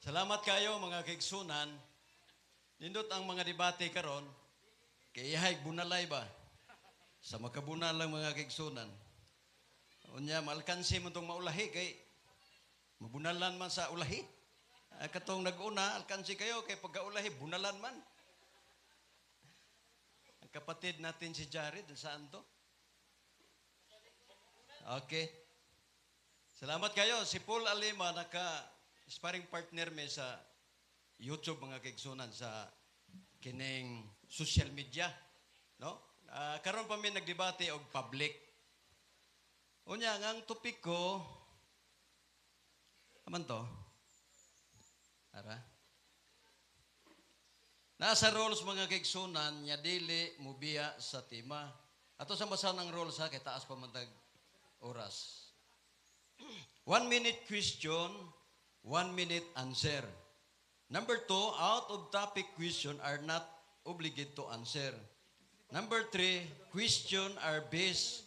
Salamat kayo mga kaigsunan. Nindot ang mga debate karon. Kay ihay bunalay ba? Sa makabunal lang mga kaigsunan. Unya malkansi mo tong maulahi kay mabunalan man sa ulahi. Katong nag-una alkansi kayo kay pagkaulahi bunalan man. Ang kapatid natin si Jared saan to? Okay. Salamat kayo. Si Paul Alima sparring partner me sa YouTube mga kaigsunan sa kining social media, no? Karon pa mi nagdebate og public. Unya ang topic ko aman to. Ara. Nasa roles mga kaigsunan nya dili mubiya sa tema. Ato sa basa ng roles ha kay taas pa man tag oras. 1 minute question, 1 minute answer. Number 2, out of topic question are not obligated to answer. Number 3, question are based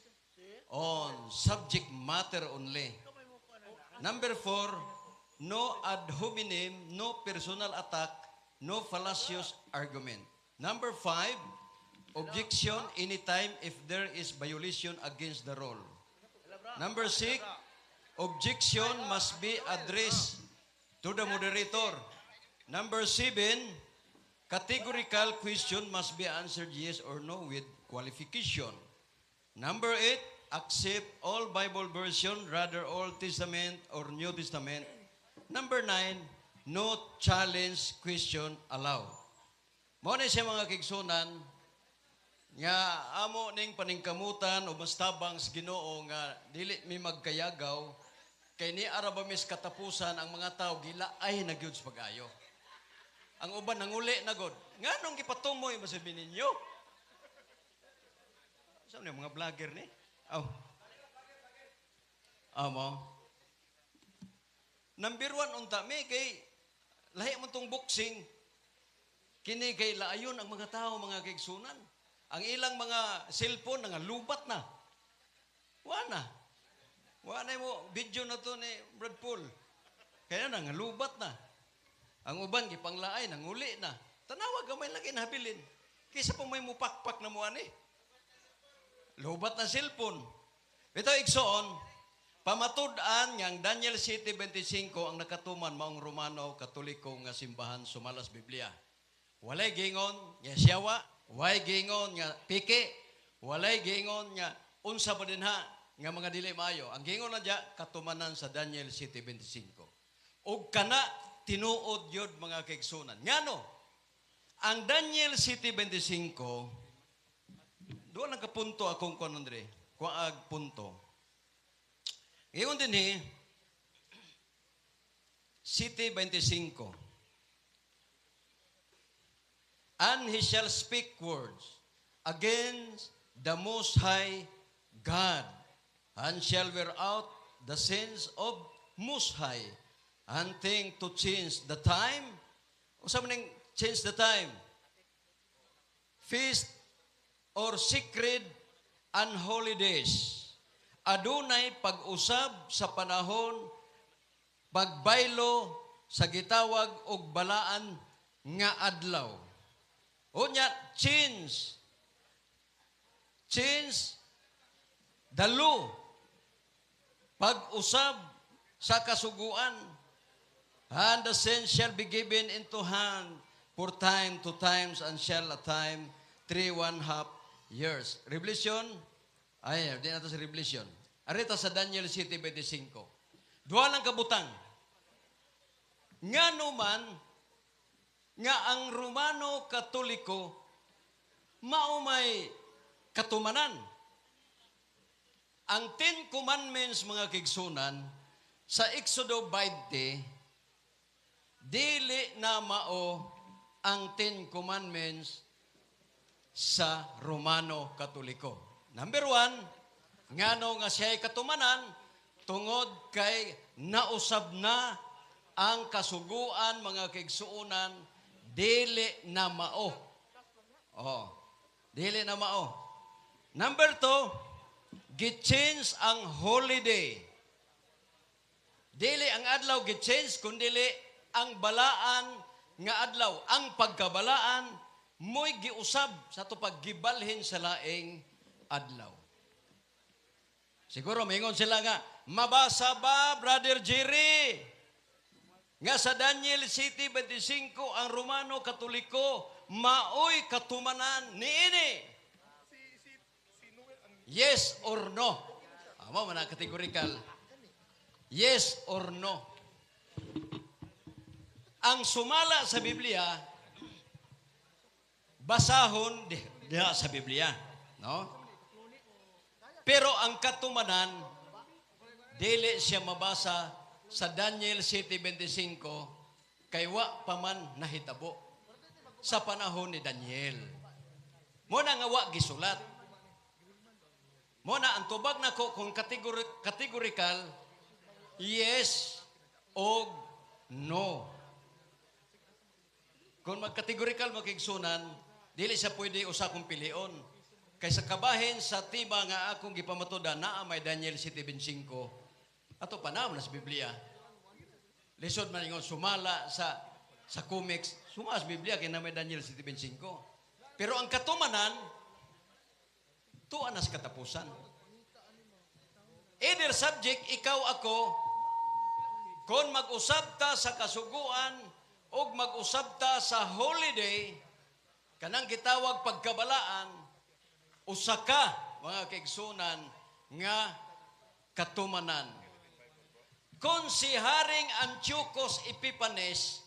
on subject matter only. Number 4, no ad hominem, no personal attack, no fallacious argument. Number 5, objection anytime if there is violation against the rule. Number 6, objection must be addressed to the moderator. Number 7, categorical question must be answered yes or no with qualification. Number 8, accept all Bible version, rather Old Testament or New Testament. Number 9, no challenge question allowed. Mao ni siya mga kigsunan nga amo ning paningkamutan o mas tabang sa Ginoo nga dili mi magkayagaw kay ni ara ba mis katapusan ang mga tao gila ay nagyud sa pag-ayo. Ang uban nanguli na god. Nganong gipatumoy masabi ninyo? Saan yung mga vlogger ni? Amo. Number 1 unta mi kay lahi mo tong boxing. Kini kay laayon ang mga tao mga kaigsunan. Ang ilang mga cellphone nga lubat na. Wala mo video na to ni Brad Paul. Kaya na nga lubat na. Ang uban gipanglaay nanguli na. Tanawa gamay lagi nahabilin. Kaysa pa may mupakpak na mo ani. Lubat na cellphone. Ito igsoon, pamatud-an nga ang Daniel 7:25 ang nakatuman maong Romano Katoliko nga simbahan sumalas Biblia. Walay gingon nga siyawa, walay gingon nga piki, walay gingon nga unsa ba dinha nga mga dili maayo. Ang gingon na diya katumanan sa Daniel 7:25. Og kana tinuod yod mga kaigsunan. Ngano? Ang Daniel 7:25 doon ang kapunto akong konondre. Kuag punto. Ngayon din 7:25. And he shall speak words against the Most High God, and shall wear out the sins of Most High, and think to change the time. O sa maning change the time? Feast or sacred and holidays. Adunay pag-usab sa panahon, pagbaylo sa gitawag og balaan nga adlaw. Unya, change the law. Pag-usab sa kasuguan. And the saints shall be given into hand for time to times and shall a time 3.5 years. Revelation, di na ito sa Revelation. Arita sa Daniel 7:25. Duha lang kabutang. Nga naman, nga ang Romano Katoliko maumay katumanan. Ang 10 Commandments mga kigsunan sa Exodo 20 dili na mao ang 10 Commandments sa Romano Katoliko. Number 1, ngano nga siya'y katumanan tungod kay nausab na ang kasuguan mga kaigsuonan dili na mao. Dili na mao. Number 2, gi-change ang holiday. Dili ang adlaw gi-change kundili ang balaan nga adlaw, ang pagkabalaan mo'y giusab sa to paggibalhin sa laing adlaw. Siguro maingon sila nga, mabasa ba, Brother Jerry, nga sa Daniel City 25 ang Romano Katoliko maoy katumanan niini? Yes or no? Amo man ang categorical. Yes or no? Ang sumala sa Biblia, basahon diha sa Biblia, no? Pero ang katumanan, dili siya mabasa sa Daniel 7:25 kay wa pa man nahitabo sa panahon ni Daniel. Mo na nga wa gisulat. Mo na ang tubag nako kung categorical, yes o no. Kung mag-categorical makigsunan, dili siya pwede usa kong pilion. Kaysa kabahin sa tiba nga akong gipamatuda na may Daniel 7:25. Ato pa naman sa Biblia. Lisod man yung sumala sa comics, sumala sa Biblia kaya na may Daniel 7:25. Pero ang katumanan, tuan na sa katapusan. Either subject, ikaw ako, kung mag-usab ta sa kasuguan o mag-usab ta sa holiday, kanang gitawag pagkabalaan, usa ka, mga kaigsunan, nga katumanan. Kung si Haring Antiochus Epiphanes,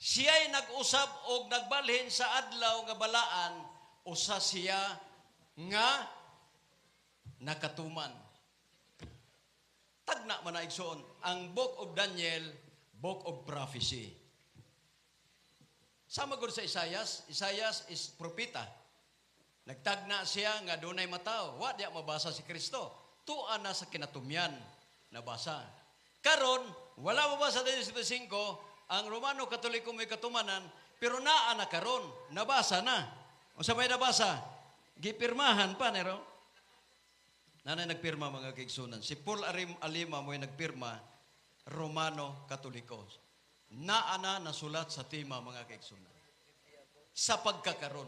siya'y nag-usab o nagbalhin sa adlaw nga balaan, usa siya nga nakatuman. Tagna man na igsoon, ang Book of Daniel, Book of Prophecy. Sama gud sa Isaias is propeta. Nagtagna siya nga dunay mataw, wa diya mabasa si Kristo. Tuan na sa kinatumyan nabasa. Karon wala mabasa Daniel 7:5, ang Romano Katoliko may katumanan, pero naa na karon, nabasa na. Unsa may nabasa? Gipirmahan pa nero. Nanay nagpirma mga kaigsunan. Si Paul Alima mo'y nagpirma, Romano Katoliko. Naa na nasulat sa tima mga kaigsunan. Sa pagkakaron.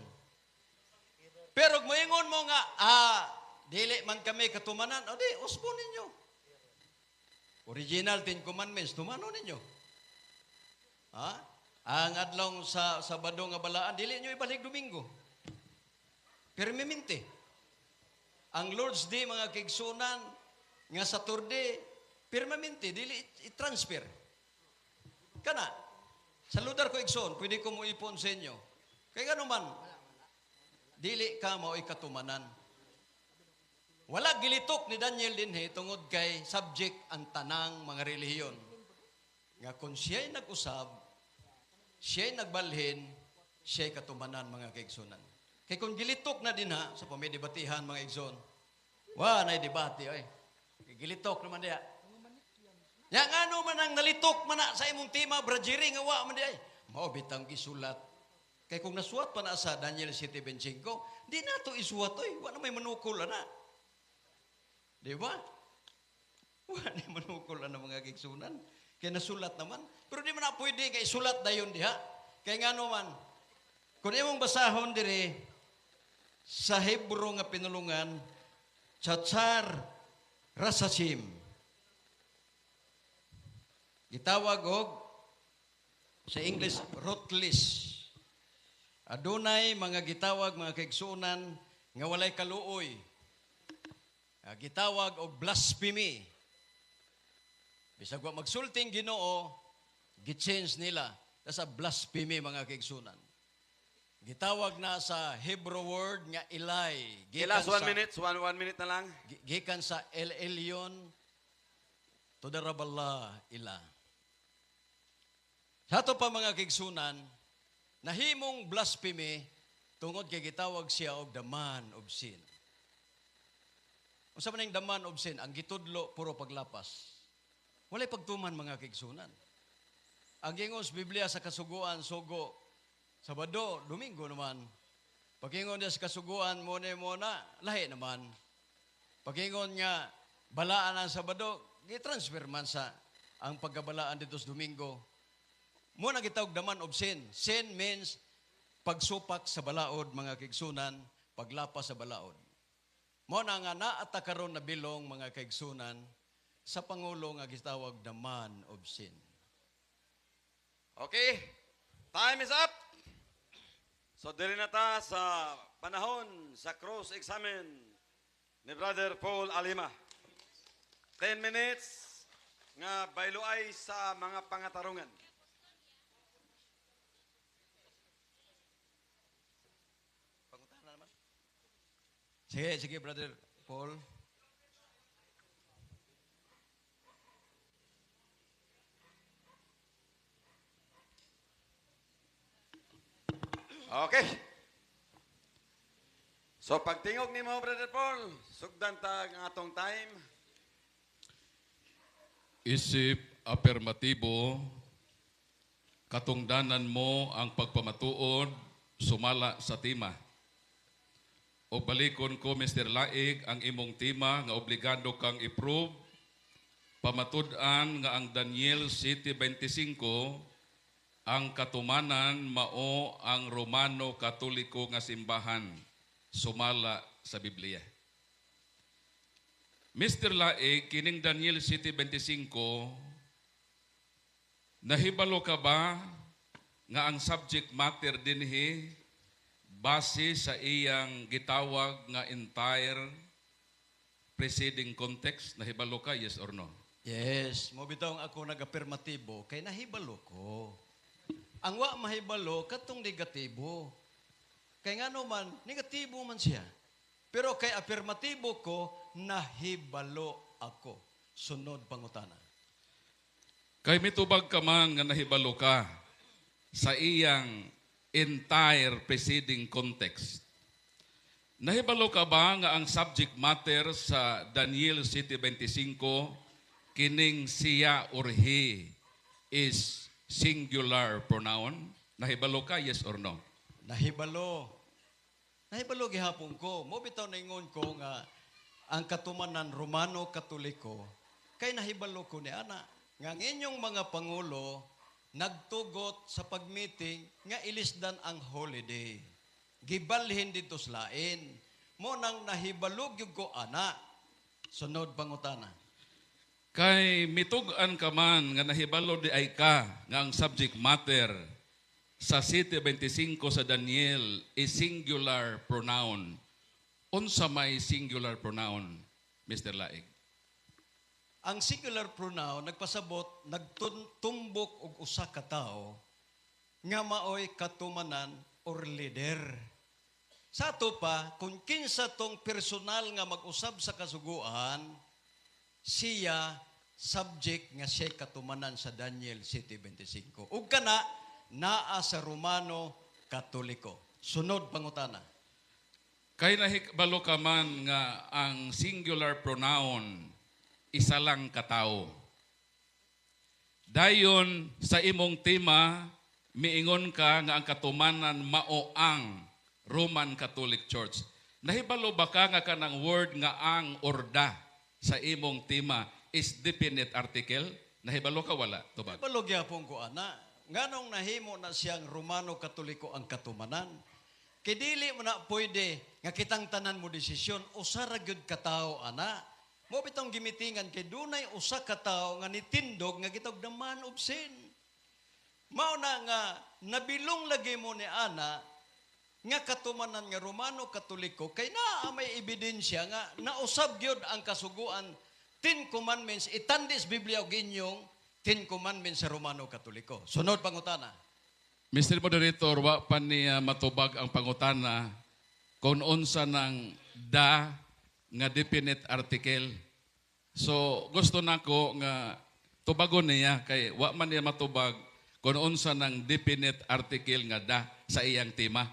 Pero moingon mo nga, dili man kami katumanan, o di, usbo ninyo. Original 10 Commandments, tumano ninyo. Ha? Ang adlong sa Sabado nga balaan, dili nyo ibalik Domingo. Permanente. Ang Lord's Day, mga kaigsunan, nga Saturday, permanente, dili i-transfer. Kana, sa ludar ko igsoon, pwede ko mo ipon sa inyo. Kaya gano man, dili ka mao'y katumanan. Wala gilitok ni Daniel dinhi tungod kay subject ang tanang mga relihiyon. Nga kung siya'y nag-usab, siya'y nagbalhin, siya'y katumanan mga kaigsunan. Kaya kung gilitok na din ha, sa pamidibatihan mga igsoon, na'y debate, oy. Gilitok naman diya. Yang ano man ang nalitok man na sa imong tima, brajiri nga wa man diya. Mao bitang gisulat. Kaya kung nasuwat pa na sa Daniel 7:25, di na to isuwat, oy. Wa na may manukol na. Di ba? Wa na manukol na mga kigsunan. Kaya nasulat naman. Pero di man na pwede kay isulat dayon diha. Kaya nga naman, kung imong basahon dire sa Hebro nga pinulungan, Tzatzar Rasachim. Gitawag og sa English rootless. Adunay mga gitawag mga kaigsunan nga walay kaluoy. Gitawag og blasphemy. Bisag wa magsulting Ginoo, gi-change nila sa blasphemy mga kaigsunan. Gitawag na sa Hebrew word nga ilay. Last 1 minute, 1 minute na lang. Gikan sa El Elyon to the Raballah ila. Sa ato pa mga kaigsunan, nahimong blasphemy tungod kay gitawag siya og the man of sin. Unsa man ang the man of sin? Ang gitudlo puro paglapas. Walay pagtuman mga kaigsunan. Ang gingos Biblia sa kasuguan sugo Sabado, Domingo naman. Pag-ingon niya sa kasuguan, muna, lahi naman. Pag-ingon nga, balaan ang Sabado, i-transfer man sa ang pagkabalaan dito sa Domingo. Mo na gitawag daman of sin. Sin means pagsupak sa balaod, mga kaigsunan, paglapas sa balaod. Mo na nga naata karon na bilong, mga kaigsunan, sa Pangulo nga gitawag the man of sin. Okay, time is up. So dili na ta sa panahon sa cross-examine ni Brother Paul Alima. 10 minutes nga bayloay sa mga pangatarungan. Sige, Brother Paul. Okay. So pagtingog ni mo, Brother Paul, sugdan ta ang atong time. Isip apermatibo, katungdanan mo ang pagpamatuod, sumala sa tima. O balikon ko, Mr. Laig, ang imong tima nga obligado kang i-prove, pamatud-an nga ang Daniel 7:25, ang katumanan mao ang Romano Katoliko nga simbahan, sumala sa Biblia. Mr. Laig, kining Daniel 7:25, nahibalo ka ba nga ang subject matter dinhi base sa iyang gitawag nga entire preceding context? Nahibalo ka, yes or no? Yes, mo bitaw ako nag-afirmatibo kay nahibalo ko. Ang wa mahibalo katong negatibo. Kay ngano man negatibo man siya. Pero kay afirmatibo ko, nahibalo ako. Sunod pangutana. Kay mitubag ka man nga nahibalo ka sa iyang entire preceding context. Nahibalo ka ba nga ang subject matter sa Daniel 7:25 kining siya or he is singular pronoun? Nahibalo ka, yes or no? Nahibalo. Nahibalo gihapon ko. Mo bitaw ningon ko nga ang katumanan Romano Katoliko kay nahibalo ko ni ana nga ang inyong mga pangulo nagtugot sa pagmeeting nga ilisdan ang holiday. Gibalhin dito sa lain. Mo nang nahibalo gyud ko ana. Sunod pangutana. Kay mitugan ka man nga nahibalo di ay ka nga ang subject matter sa 7:25 sa Daniel is singular pronoun. Unsa may singular pronoun, Mr. Laig? Ang singular pronoun nagpasabot nagtumbok og usa ka tawo nga maoy katumanan or leader. Sa ato pa kung kinsa tong personal nga mag-usab sa kasuguan, siya subject nga siya katumanan sa Daniel 7:25. Ug kana naa sa Romano Katoliko. Sunod pangutana. Kay nahibalo ka man nga ang singular pronoun isa lang katao. Dayon sa imong tema miingon ka nga ang katumanan mao ang Roman Catholic Church. Nahibalo ba ka nga kanang word nga ang orda sa imong tema is definite article? Nahibalo ka wala? Tubag. Balog yapon ko ana. Nganong nahimo na siyang Romano Katoliko ang katumanan? Kay dili mo na pwede nga kitang tanan mo desisyon usa ra gyud ka tawo ana. Mo bitong gimitingan kay dunay usa ka tawo nga nitindog nga gitawag the man of sin. Mao na nga nabilong lagi mo ni ana nga katumanan nga Romano Katoliko kay naa may ebidensya nga nausab gyud ang kasuguan 10 commandments itandis Biblia og inyong 10 commandments sa Romano Katoliko. Sunod pangutana. Mr. Moderator, wa pa niya matubag ang pangutana kung unsa ng da nga definite article. So, gusto nako nga tubagon niya kay wa man niya matubag kung unsa ng definite article nga da sa iyang tema.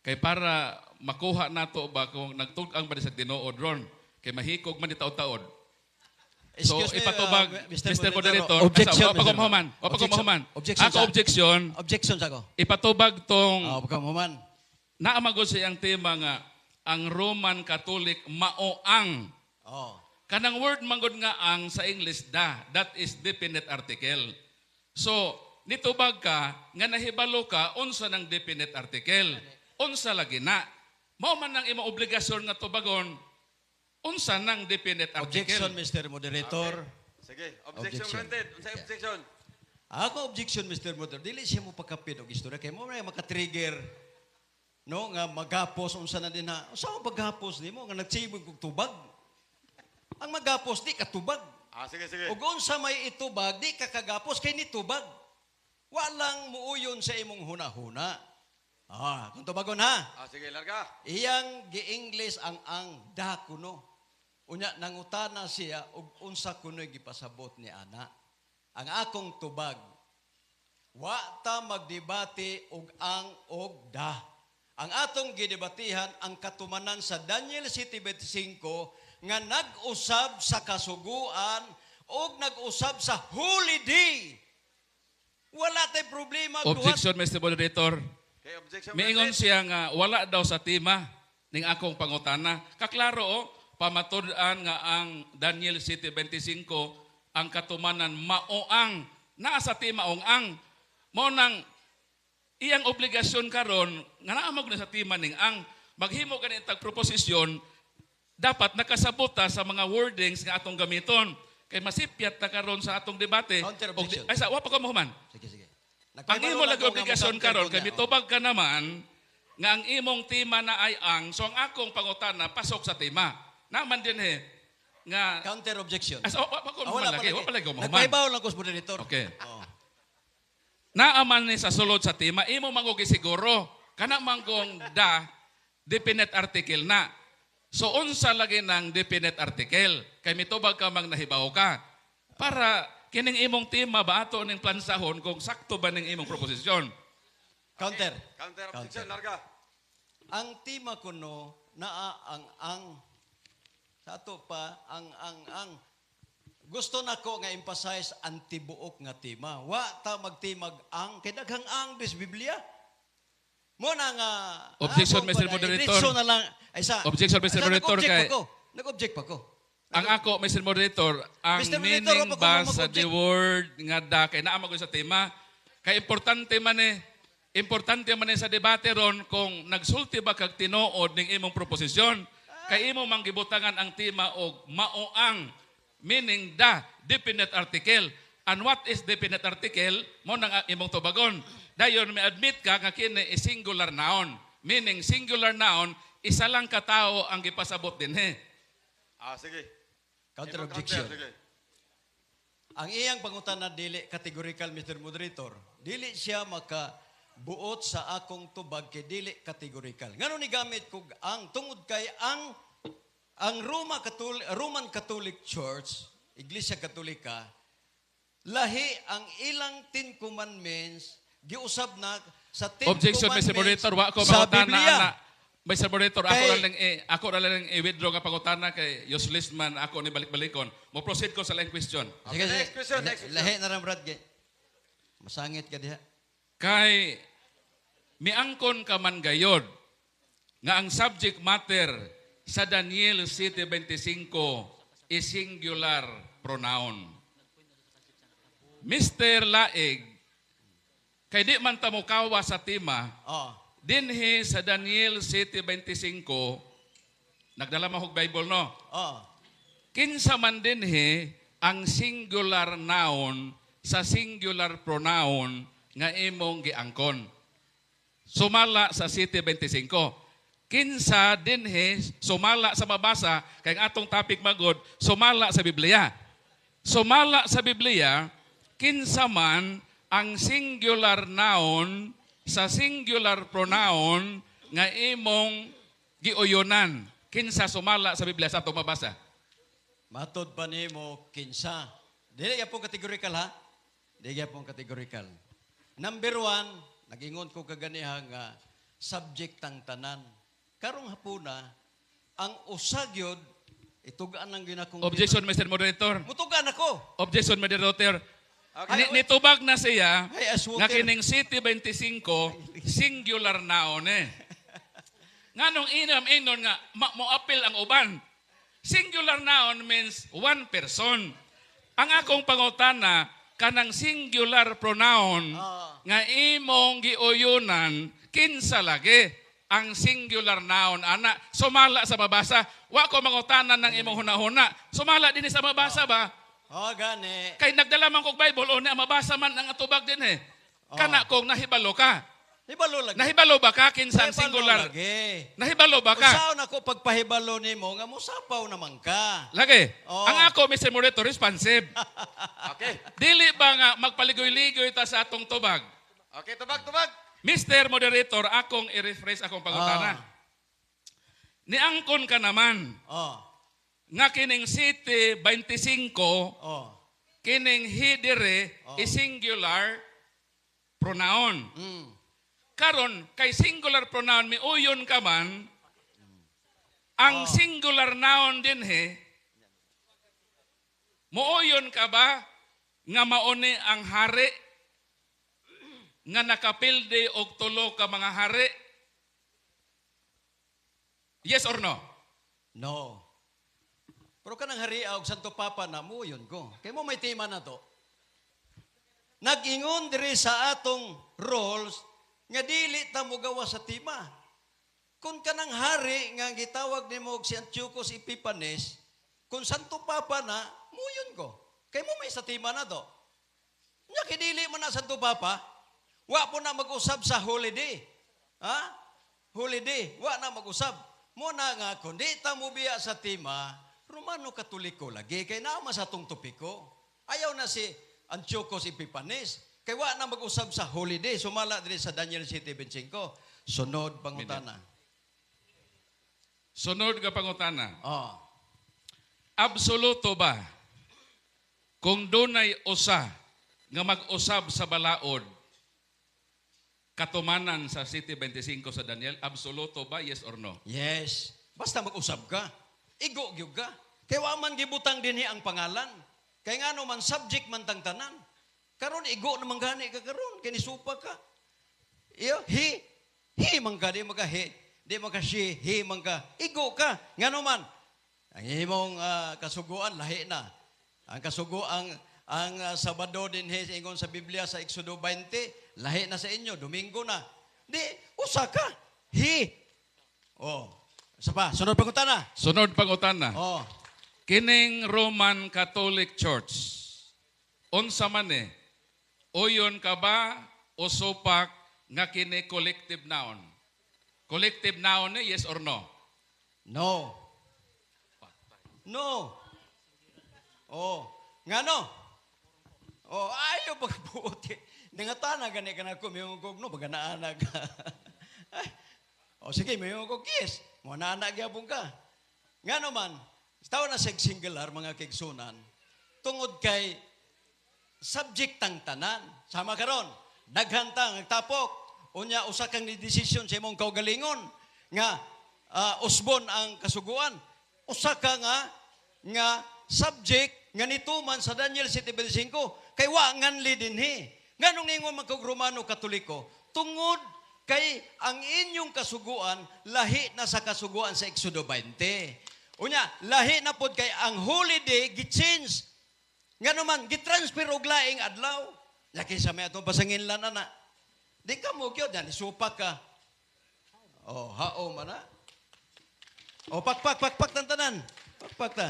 Kay para makuha nato ba kung nagtug-ang ba sa tinuod ron kay mahikog man itaod-taod. So, Excuse me, ipatubag, Mr. Mr. Moderator, Objection, pagkumahuman. Objection Ako sa- objection, Objection sa ko. ipatubag tong Pagkamuman. naamagod sa iyang tema nga ang Roman Catholic mao ang Oh. kanang word manggod nga ang sa English da, that is definite article. So nitubag ka nga nahibalo ka unsa ng definite article. Unsa lagi na. Mao man ang imong obligasyon nga tubagon unsa ng definite Objection, article. Mr. Moderator. Sige, Objection. objection granted. Unsay objection? Ako objection, Mr. Moderator. Dili siya mo pagkapit og istorya kay mo na maka-trigger no nga magapos unsa na din ha. Unsa mo paghapos nimo nga nagsibog og tubag? Ang magapos di katubag. Sige, sige. Ug unsa may itubag di ka kagapos kay nitubag. Walang muuyon sa imong hunahuna. Kung tubagon ha. Sige, larga. Iyang gi-English ang da kuno. Unya nangutana siya og unsa kuno'y gipasabot ni ana. Ang akong tubag wa ta magdebate og da. Ang atong gidebatihan ang katumanan sa Daniel 7:25 nga nag-usab sa kasuguan o nag-usab sa holy day. Wala tay problema. Objection, Mr. Moderator. Okay, objection Miingon granted. siya nga wala daw sa tema ning akong pangutana. Kaklaro pamatud-an nga ang Daniel 7:25 ang katumanan maoang naa sa tema ang mo nang iyang obligasyon karon nga naa mo na sa tema ning ang maghimo kani tag proposisyon dapat nakasabota sa mga wordings nga atong gamiton kay masipyat ta karon sa atong debate. Counter objection. Ay sa wa pa ko mahuman. Sige, sige. Ang imo lagi obligasyon karon kay mitubag ka naman nga ang imong tema na ay so ang akong pangutana pasok sa tema. Naman din nga Counter objection. wa pa lagi mahuman. Nagpaibaw lang ko sa moderator. Okay. Oo. Naaman ni sa sulod sa tema imo mangugi siguro kana manggong definite article na. So unsa lagi ng definite article kay mitubag ka mang nahibaw ka para kining imong tema ba ato ning plansahon kung sakto ba ning imong proposisyon. Counter. Counter objection, larga. Ang tema kuno naa ang sa ato pa ang gusto nako nga emphasize ang tibuok nga tema. Wa ta magtimag ang kay daghang ang dis Biblia. Mo na nga Objection, ako Mr. pa na, Moderator. idiretso na lang ay sa Objection, Mr. Moderator, kay- Nag-object pa ko. Ang ako, Mr. Moderator, ang Mr. Moderator, meaning wapa ko ba mag-object. sa the word nga da, kay naamag ko sa tema, kay importante man sa debate ron kung nagsulti ba kag tinuod ning imong proposisyon, kay imo manggibutangan ang tema og maoang, meaning definite article. And what is definite article? Mo nang imong tubagon. Dayon may admit ka nga kini is singular noun. Meaning singular noun, isa lang ka tao ang gipasabot dinhi. Sige. Counter Imong objection. sige. Ang iyang pangutana dili categorical, Mr. Moderator. Dili siya makabuot sa akong tubag kay dili categorical. Ngano ni gamit ko ang tungod kay ang Roman Catholic Church, Iglesia Katolika, lahi ang ilang 10 commandments giusab na sa 10 Objection, Mr. commandments Moderator. Wa ko sa pangutana Biblia. na. Mr. Moderator, Kay- ako na lang i-withdraw ka pangutana kay useless man ako ni balik-balikon. Mo proceed ko sa laing question. Sige, Next question, sige. next question. Lahi na ram Brad. Masangit ka diha. Kay miangkon ka man gayod nga ang subject matter sa Daniel 7:25 is singular pronoun. Mr. Laig, kay di man ta mokawa sa tema, Oh. dinhi sa Daniel 7:25, nagdala mahog Bible no? Oh. Kinsa man dinhi ang singular noun sa singular pronoun nga imong giangkon. Sumala sa 7:25. Kinsa dinhi sumala sa mabasa kay ang atong topic magod, sumala sa Biblia. Sumala sa Biblia, kinsa man ang singular noun sa singular pronoun nga imong giuyonan. Kinsa sumala sa Biblia sa atong mabasa? Matod pa nimo kinsa. Dili gyapon categorical ha. Dili gyapon categorical. Number 1, nagingon ko kaganiha nga subject ang tanan. Karong hapuna ang usagyod itugaan ang ginakong Objection, Mr. Moderator. Mutugan ako. Objection, Moderator. Okay. Nitubag na siya Ay, as water. nga kining City 25 singular noun Nganong inom nga mo-appeal ang uban. Singular noun means one person. Ang akong pangutana, kanang singular pronoun Ah. nga imong giuyunan kinsa lagi ang singular noun ana sumala sa mabasa wa ko mangutanan ng imong hunahuna sumala din sa mabasa ba Oh, gani. kay nagdala man kog Bible o na mabasa man ang atubag din kana kog nahibalo ka Hibalo lagi. nahibalo ba ka kinsa ang Hibalo singular lagi. nahibalo ba ka Usaon ako pagpahibalo nimo nga musapaw naman ka. lagi Oo. ang ako Mr. Moreto responsive Okay. dili ba nga magpaligoy-ligoy ta sa atong tubag Okay, tubag. Mr. Moderator, akong i-refresh akong pangutana. Niangkon ka naman Oh. nga kining City 25, Oh. kining hidire is singular pronoun. Mm. Karon kay singular pronoun miuyon ka man ang singular noun din muuyon ka ba nga mauni ang hari nga nakapilde og tulo ka mga hari? Yes or no? No. Pero kanang haria og Santo Papa na mo yun ko. Kay mo may tema na to. Nag-ingon diri sa atong roles nga dili ta mo gawa sa tema. Kung kanang hari nga gitawag nimo og si Antiochus Epiphanes, kung Santo Papa na, mo yun ko. Kay mo may sa tema na to. Nya kidili man na Santo Papa, wa po na mag-usab sa holiday. Ha? Holiday, wa na mag-usab. Mo na nga, kung di ta mo biya sa tema, Romano Katoliko lagi, kay naama sa tong topiko. Ayaw na si Antiochus Epiphanes, kay wa na mag-usab sa holiday. Sumala diri sa Daniel 7:25. Sunod pangutana. Sunod ka pangutana. Oh. Absoluto ba kung dunay usa nga mag-usab sa balaod katumanan sa City 25 sa Daniel, absoluto ba, yes or no? Yes. Basta mag-usab ka. Igo gyud ka. Kay wa man gibutang dinhi ang pangalan. Kay ngano man subject man tang tanan. Karon igo naman gani ka karon kay nisupa ka. Iyo, he man ka di maka he. Di maka she, he man ka. Igo ka. Ngano man ang imong kasuguan lahi na. Ang kasuguan ang Sabado din he ingon sa Biblia sa Exodo 20, lahi na sa inyo, Domingo na. Di, usa ka. He. Oh. Isa pa, sunod pangutana. Sunod pangutana. Oh. Kining Roman Catholic Church, unsa man uyon ka ba o supak nga kini collective noun? Collective noun yes or no? No. No. Oh. Ngano? Oh, ayaw pagbuoti. Nangata gani ka na ko, may kog no, baga naanag. O sige, may kog yes. Mo naanag yapon ka. Ngano man, tawo na sa singular mga kigsunan, tungod kay subject tang tanan. Sama karon, daghan tang tapok. Unya usa kang ni decision sa imong kaugalingon nga usbon ang kasuguan. Usa ka nga subject nga nituman sa Daniel 7:25 kay wa nganli dinhi. Nganong ningon man kog Romano Katoliko tungod kay ang inyong kasuguan lahi na sa kasuguan sa Exodo 20. Unya lahi na pod kay ang holiday gi-change. Ngano man gitransfer og laing adlaw. Laki sa may atong pasanginlan ana. Di ka mo gyud dan isupak ka. Oh, hao man na. Oh, pakpak tantanan. Pakpak ta.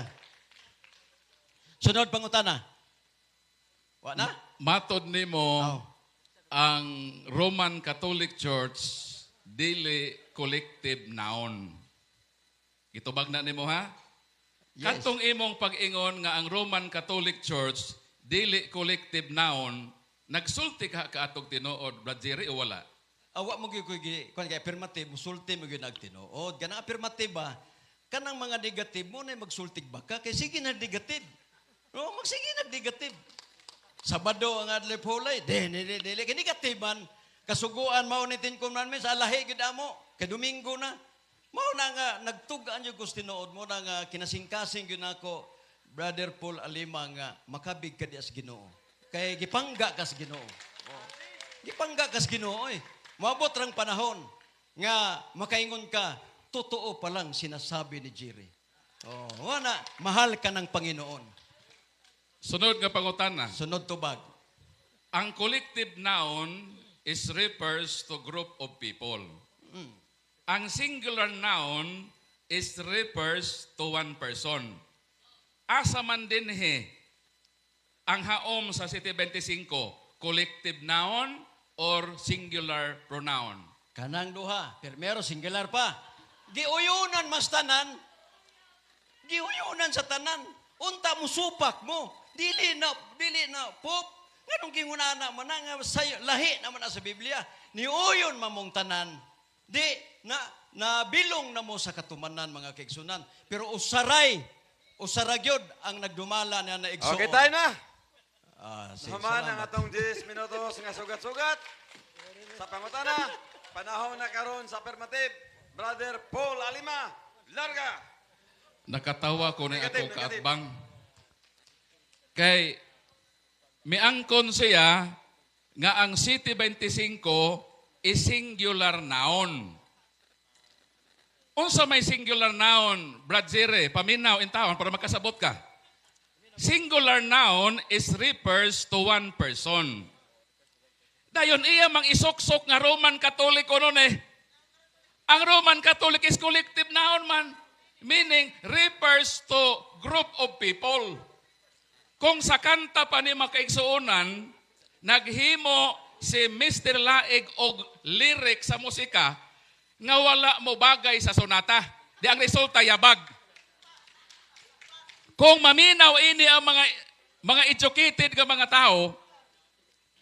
Sunod pangutana. Wa na? Matod nimo Oh. ang Roman Catholic Church dili collective noun. Gitubag na nimo ha? Yes. Kantong imong pag-ingon nga ang Roman Catholic Church dili collective noun, nagsulti ka atog tinuod, Brad Jerry, o wala? Awa mo gyud kun kay affirmative, musulti mo gyud nagtinuod. Kanang affirmative ba? Kanang mga negative mo na magsultig ba ka? Kay sige na negative. No, magsige na negative. Sabado ang adlay pulay, dili kay negative man. Kasuguan mao ni Ten Commandments sa lahi gyud amo. Kay Domingo na. Mao na nga nagtugaan yung gusto tinuod mo na nga kinasingkasing yun ako, Brother Paul Alima nga makabig ka di as Ginoo. Kay gipangga kas Ginoo. Oh. Gipangga kas Ginoo eh. Moabot rang panahon nga makaingon ka, totoo pa lang sinasabi ni Jerry. Oh, wala mahal ka ng Panginoon. Sunod nga pangutana. Sunod tubag. ang collective noun is refers to group of people. Ang singular noun is refers to one person. Asa man din ang haom sa City 25, collective noun or singular pronoun? Kanang duha. Primero, singular pa. Giuyunan mas tanan. Giuyunan sa tanan. Unta mo supak mo. Dili na, pop. Nganong gingunana man nga sayo, lahi naman na sa Biblia. Niuyon mamong tanan. Di, nabilong na mo sa katumanan mga kaigsunan. Pero usaragyod ang nagdumala na naigsuon. Okay, tayo na. Sige, Human ang salamat. atong 10 minutos nga sugat-sugat. Sa pangutana, panahon na karon sa affirmative. Brother Paul Alima, larga. Nakatawa ko na Negative, ako negative. kaatbang. Kay miangkon siya nga ang City 25 is singular noun. Unsa may singular noun, Brad Zere, paminaw in taon para makasabot ka. Singular noun is refers to one person. Dayon iya mang isok-sok nga Roman Catholic nun eh. Ang Roman Catholic is collective noun man. Meaning, refers to group of people. Kung sa kanta pa ni makaigsuunan, naghimo si Mr. Laig og lyric sa musika, nga wala mo bagay sa sonata. Di ang resulta, yabag. Kung maminaw ini ang mga educated nga mga tao,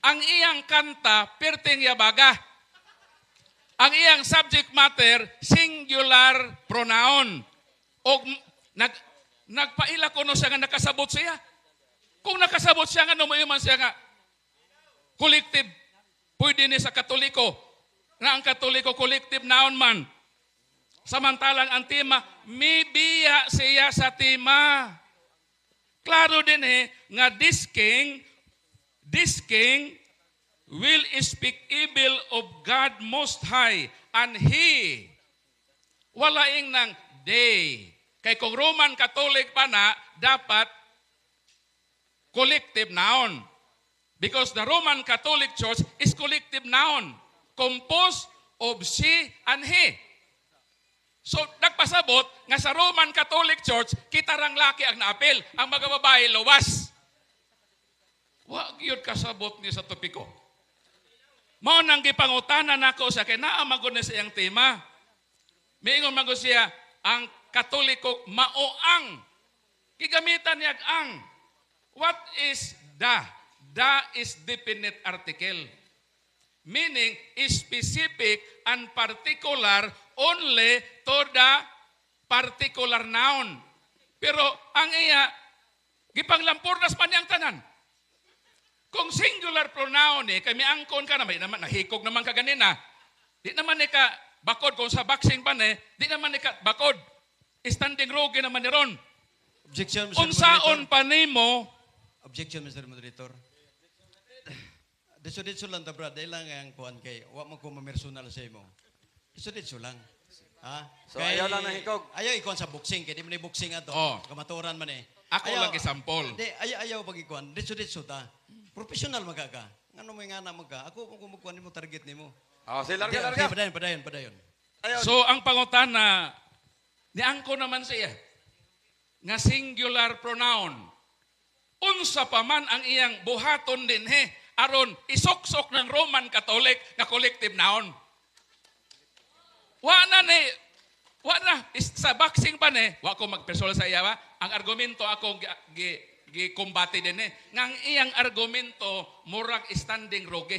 ang iyang kanta, perting yabaga. Ang iyang subject matter, singular pronoun. O nagpaila ko no siya nga nakasabot siya. Kung nakasabot siya nga, numuiman siya nga, collective, pwede ni sa Katoliko, na ang Katoliko collective noun man. Samantalang ang tema, may biya siya sa tema. Klaro din nga this king will speak evil of God Most High, and he, walaing ng they. Kay kung Roman Catholic pa na, dapat collective noun. Because the Roman Catholic Church is collective noun, composed of she and he. So, nagpasabot nga sa Roman Catholic Church, kita rang laki ang naapil, ang mga babae luwas. Wag yun kasabot niya sa topiko. Mao nang gipangutanan nako sa kay naa magud na siyang tema. Miingon magud siya ang Katoliko maoang. Gigamitan niya ang. What is the? The is definite article. Meaning specific and particular only to the particular noun. Pero ang iya gipanglampurnas man niyang tanan. Kung singular pronoun kami angkon ka naman, nahikog naman ka ganina. Di naman ka bakod kung sa boxing pa di naman ka bakod. Standing rogue naman ni ron. Objection, Mr. Unsaon Moderator. pa nimo? Objection, Mr. Moderator. Diso lang ta, brad. Dahil lang ang kuhan kay, wa mo ko mamersonal sa imo. Diso lang. Ha? So, ayaw lang nahikog. Ayaw ikuhan sa boxing. Kaya di mo na boxing ato. Oh. Kamaturan man Ako lang isampol. Di, ayaw pag ikuhan. Diso ta. Professional magaga. Ngano mo nga na magka. Ako kung kumukuhan mo target nimo. Oh, si Di, larga. padayon. Ayaw. So ang pangutana, niangko naman siya nga singular pronoun. Unsa pa man ang iyang buhaton din aron isok-sok ng Roman Catholic nga collective noun. Wa na sa boxing pa wa ko magpersonal sa iya ba? Ang argumento ako gi-combate din nga ang iyang argumento murag standing rogue.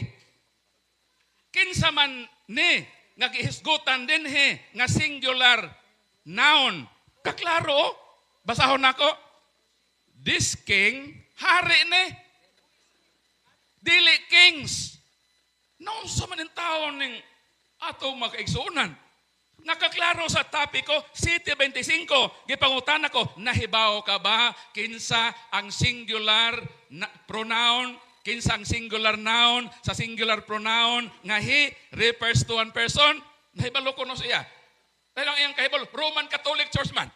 Kinsa man nga gihisgutan din nga singular noun. Kaklaro, basahon nako. This king, hari dili kings. Noon sa maning taon ng ato makaigsunan. Nakaklaro sa topiko, City 25, gipangutan ako, nahibaw ka ba kinsa ang singular pronoun, kinsa ang singular noun, sa singular pronoun, nga he refers to one person? Nahibalo ko no siya. Dahil ang iyang kahibalo, Roman Catholic Church man.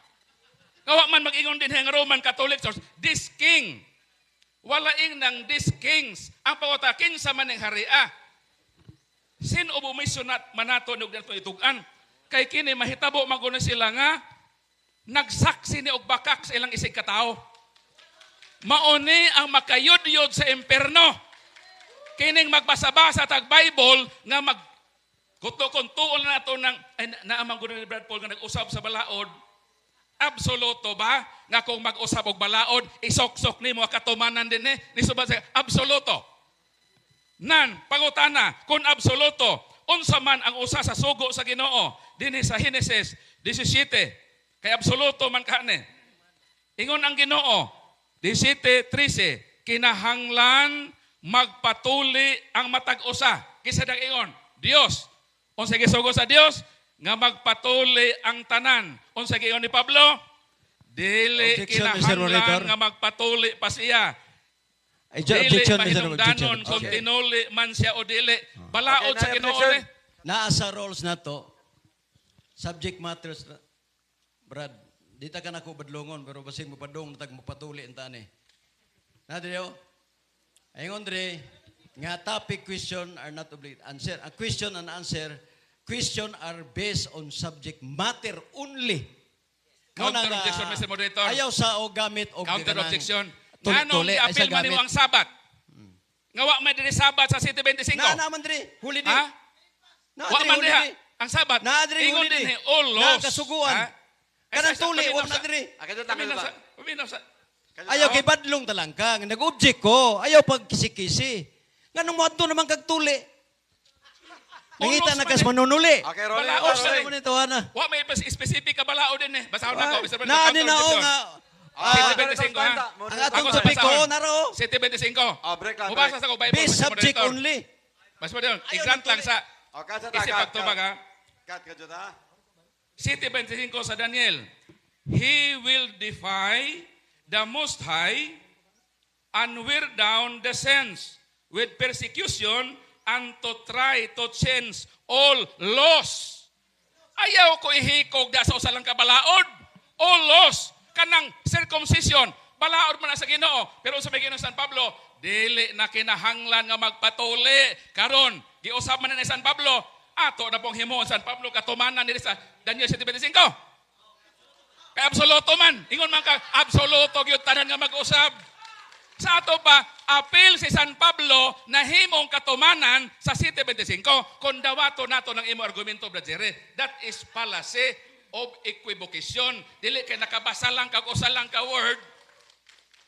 Kawa man mag-ingon din ang Roman Catholic Church, this king Walaing nang these kings. Ang pangota, kinsa man ng haria. Sin o bumisyonat manato nung dito itugan. Kay kini mahitabo maguna sila nga nagsaksi ni og bakak sa ilang isig katao. Mauni ang makayod-yod sa imperno. Kining magbasa-basa tag Bible nga mag kuto-kuntuon na ito ng naamang guna ni Brad Paul nga nag-usab sa balaod. Absoluto ba nga kung mag-usab og balaod isok-sok nimo katumanan din ni subad sa absoluto. Nan pangutana kung absoluto unsa man ang usa sa sugo sa Ginoo dinhi sa Genesis 17 kay absoluto man kani. Ingon ang Ginoo 17:13 kinahanglan magpatuli ang matag usa. Kisa dag ingon Dios. Unsa gisugo sa Dios nga magpatuli ang tanan. Unsa giingon ni Pablo? Dili Objection, Mr. Monitor. kinahanglan nga magpatuli pa siya. Dili Objection, Mr. mahinungdanon Objection. kung tinuli man siya o dili. Balaod Okay, sa Ginoo objection. ni. Naa sa roles na to, subject matters, Brad, di ta ka na ko badlongon, pero basig mo padong, natag mo patuli ang tani. Nadriyo, ayong Andre, nga topic question are not obliged. Answer, a question and answer, question are based on subject matter only. Counter Nga objection, Mr. Moderator. Ayaw sa o gamit o Counter ganang objection. tuli-tuli, Nganong ay sa i-appeal man gamit. nimo ang Sabat? Ngawa may diri Sabat sa City 25? Na naman diri, huli di. Ha? Na Wa man huli diha. di. Ang Sabat. Na diri Ingon huli di. din all laws. Nakasuguan. Ha? Kanang Ay, tuli, paminaw wa na sa- diri. Akin paminaw sa- paminaw sa- Ayaw kay badlong talang ka. Nag-object ko. Ayaw pag kisi-kisi. Nga nung mo naman kag tuli. Nangita na kas manunuli. Okay, rolling. Balaos sa Ano mo nito, Ana? Wa may specific ka balao din eh. Basahon na ko. Mr. President, Na, counter na, o objection. nga. City Ah, 25 ha. ang atong Ako sa topic ko, basahon. naro. City 25. Oh, break lang, Mubasa break. sa ko Bible. Based Mr. subject Moderator. only. Mas mo din. Ayaw I-grant ng lang tuli. sa Okay, sa isip pagtubag ha. Cut ka dyan, ha? City 25 sa Daniel. He will defy the Most High and wear down the saints with persecution and to try to change all laws. Ayaw ko ihikog da sa usalang kabalaod. All laws. Kanang circumcision. Balaod man na sa Ginoo. Pero sa may Ginoo San Pablo, dili na kinahanglan nga magpatuli. Karon, giusab man na ni San Pablo, ato na pong himuon San Pablo katumanan ni sa Daniel 7:25. Kay absoluto man. Ingon man ka, absoluto gyud tanan nga mag-usab. Sa ato pa, apil si San Pablo na himong katumanan sa 7:25 kung dawato nato ng imo argumento, Brajere. That is fallacy of equivocation. Dili kay nakabasa lang kag usa lang ka word.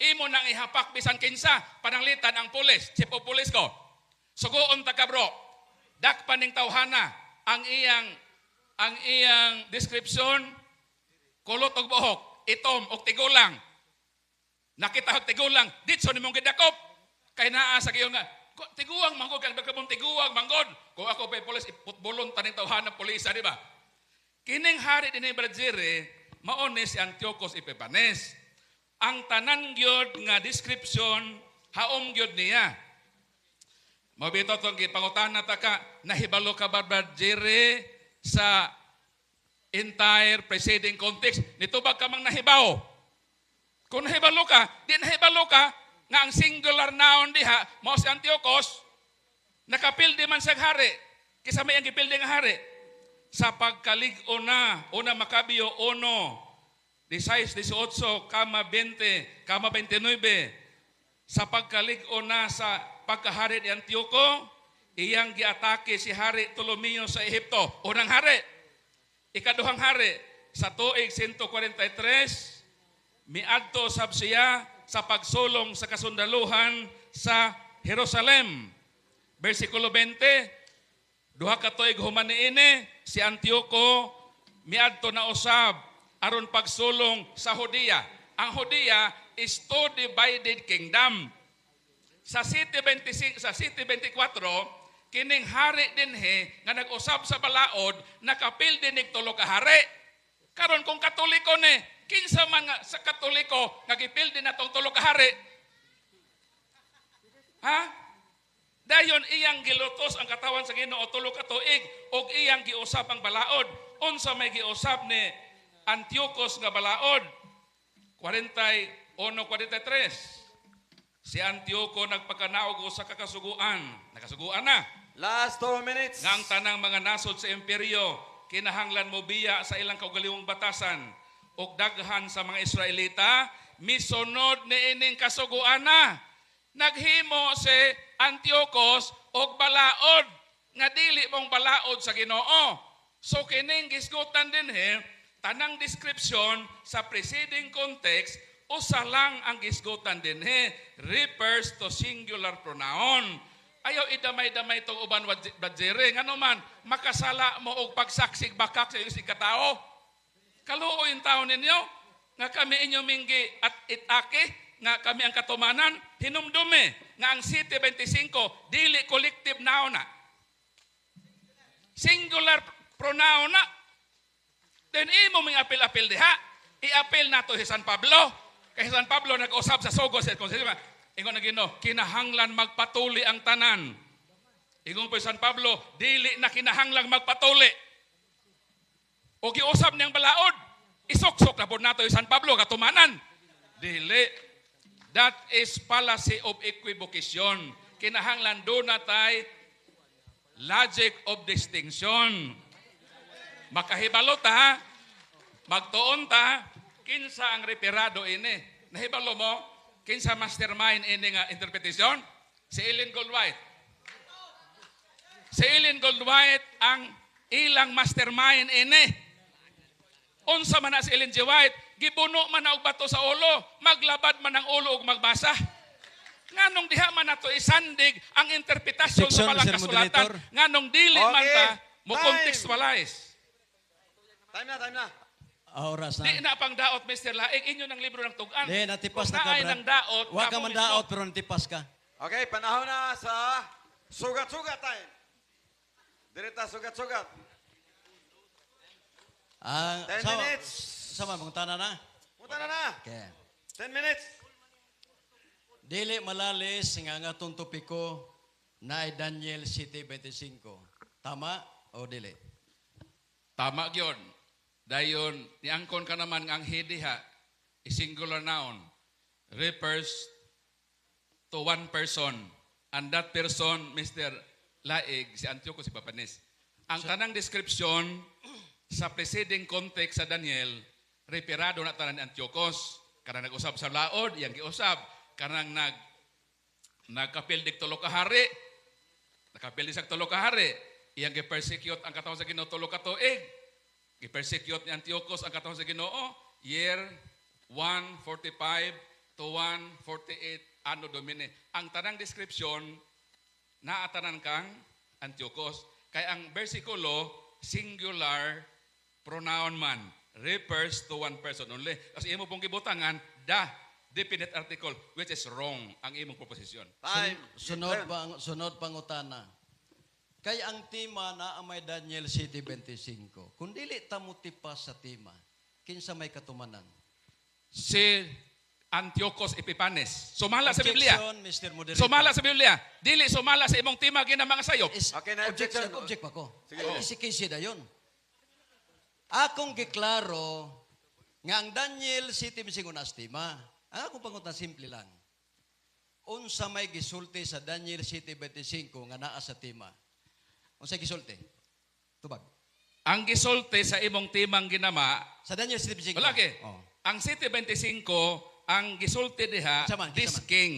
Imo nang ihapak bisan kinsa pananglitan ang pulis, chief of police ko. Sugoon ta ka bro. Dakpan ning tawhana ang iyang description kulot og buhok, itom og tigulang. Nakita og tigulang, ditso nimong gidakop. Kay naa sa giyon nga, tiguang manggod kag dagkabong tiguang manggod. Kung ako pay pulis iputbulon taning tawhana pulis, di ba? Kining hari dinhi Brajere, maone si Antiochus Epiphanes. Ang tanan gyud nga description haom gyud niya. Mabito tong gipangutan ta ka nahibalo ka ba Brajere sa entire preceding context nitubag ka mang nahibaw. Kung nahibalo ka, di nahibalo ka nga ang singular noun diha mao si Antiochus nakapildi man sa hari. Kisa may ang gipildi nga hari. Sa pagkalig-o na, una Makabyo 1, 16-18, kama 20, kama 29, sa pagkalig-o na sa pagkahari ni Antioco, iyang giatake si Hari Ptolomeo sa Ehipto. Unang hari. Ikaduhang hari, sa tuig 143, miadto sab siya sa pagsulong sa kasundaluhan sa Jerusalem. Versikulo 20, duha ka tuig human niini si Antioco miadto na usab aron pagsulong sa Judea. Ang Judea is two divided kingdom. Sa City 25, sa City 24, kining hari dinhi nga nag-usab sa balaod nakapil dinig tulo ka hari. Karon kung Katoliko ni, kinsa man nga sa Katoliko nga gipil din natong tulo ka hari? Ha? Dayon iyang gilutos ang katawan sa Ginoo tulo ka tuig og iyang giusab ang balaod. Unsa may giusab ni Antiochus nga balaod? 41-43. Si Antioco nagpakanaog sa kakasuguan. Nakasuguan na. Last 2 minutes. Nga ang tanang mga nasod sa imperyo, kinahanglan mo biya sa ilang kaugaliwang batasan. O daghan sa mga Israelita, misunod ni ining kasuguan na. Naghimo si Antiochos og balaod, nga dili mong balaod sa Ginoo. So kining gisgutan din tanang description sa preceding context, usa lang ang gisgutan din refers to singular pronoun. Ayaw idamay-damay itong uban badjere. Nga naman, makasala mo og pagsaksig bakak sa iyong katao. Kaluo yung tao ninyo, nga kami inyo minggi at itake, nga kami ang katumanan, hinumdume, nga ang City 25, dili collective noun na. Singular pronoun na. Then imo ming apil-apil diha, i-apil nato si San Pablo. Kay San Pablo nag-usab sa Sogos at Consisima. Ingon na Ginoo, kinahanglan magpatuli ang tanan. Ingon po San Pablo, dili na kinahanglang magpatuli. O giusab niyang balaod, isuksok na po nato yung San Pablo, katumanan. Dili. That is fallacy of equivocation. Kinahanglan doon na tayo logic of distinction. Makahibalo ta, magtuon ta, kinsa ang reperado ini. Nahibalo mo, kinsa mastermind ini nga interpretation? Si Ellen Goldwhite. Si Ellen Goldwhite ang ilang mastermind ini. Unsa man na si Ellen G. White, gibuno man na og bato sa ulo, maglabad man ang ulo og magbasa. Nganong diha man nato isandig ang interpretasyon sa Section, balang Mr. kasulatan, Moderator. nganong dili man Okay. ta mo Time. contextualize. Time na. Oras na. Di na pang daot, Mr. Laig, inyo ng libro ng tugan. Di, natipas Kung na ka, naay Brad. ng daot, Huwag ka kamo man mismo. daot, pero natipas ka. Okay, panahon na sa sugat-sugat time. Direta sugat-sugat. 10 minutes. Sama, mangutana na. Punta na. Okay. 10 minutes. Dili malalis nga nga itong topiko na ay Daniel City 25. Tama o dili? Tama yun. Dayon, niangkon ka naman ang hidiha, is singular noun, refers to one person. And that person, Mr. Laig, si Antiochus Epiphanes. Ang tanang description sa preceding context sa Daniel, referado na tanan ni Antiochus. Karang nag-usab sa laod, iyang giusab. Karang nagkapildig tulo ka hari, nakapildig sa tulo ka hari, iyang gi-persecute ang katawang sa Ginoo tulo ka tuig. Gi-persecute ni Antiochus ang katawang sa Ginoo, year 145 to 148 Anno Domini. Ang tanang description, naatanan kang Antiochus. Kaya ang versikulo, singular pronoun man, refers to one person only. Kasi imo pong gibutangan, the definite article, which is wrong ang imong proposition. Time. Sunod pangutana. Kaya ang tema na ang may Daniel City 25. Kung dili ta mo tipas sa tema, kinsa may katumanan? Si Antiochus Epiphanes. Sumala sa Biblia. Objection, Mr. Moderator. Sumala sa Biblia. Dili sumala sa imong tema ginamang sayop. Okay, na objection. Object pa ko. Sige. Isi-kisi na yun. Akong giklaro nga ang Daniel City 25 na estima. Ang akong pangutan simple lang. Unsa may gisulti sa Daniel City 25 nga naa sa tema. Unsa gisulti? Tubag. Ang gisulti sa imong timang ginama, Sa Daniel City 25. wala ke. Oh. Ang City 25, ang gisulti diha, Kinsa man, this kinsa man? king.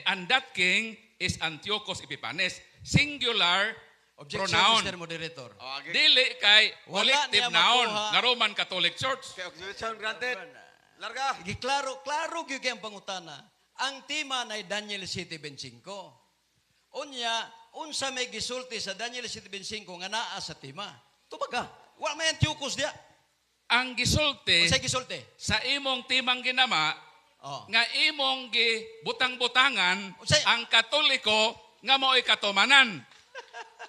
And that king is Antiochus Epiphanes. Singular Objection, pronoun. Mr. Moderator. Oh, okay. Dili kay Wala collective niya noun makuha. nga Roman Catholic Church. Okay, objection granted. Larga. Klaro gyud kay ang pangutana. Ang tema na Daniel City 25. Unya, unsa may gisulti sa Daniel City 25 nga naa sa tema. Tubag ka. Wa may Antiochus dia. Ang gisulti Unsa gisulti? sa imong timang ginama Oh. nga imong gibutang-butangan Unsay- ang Katoliko nga mo'y katumanan.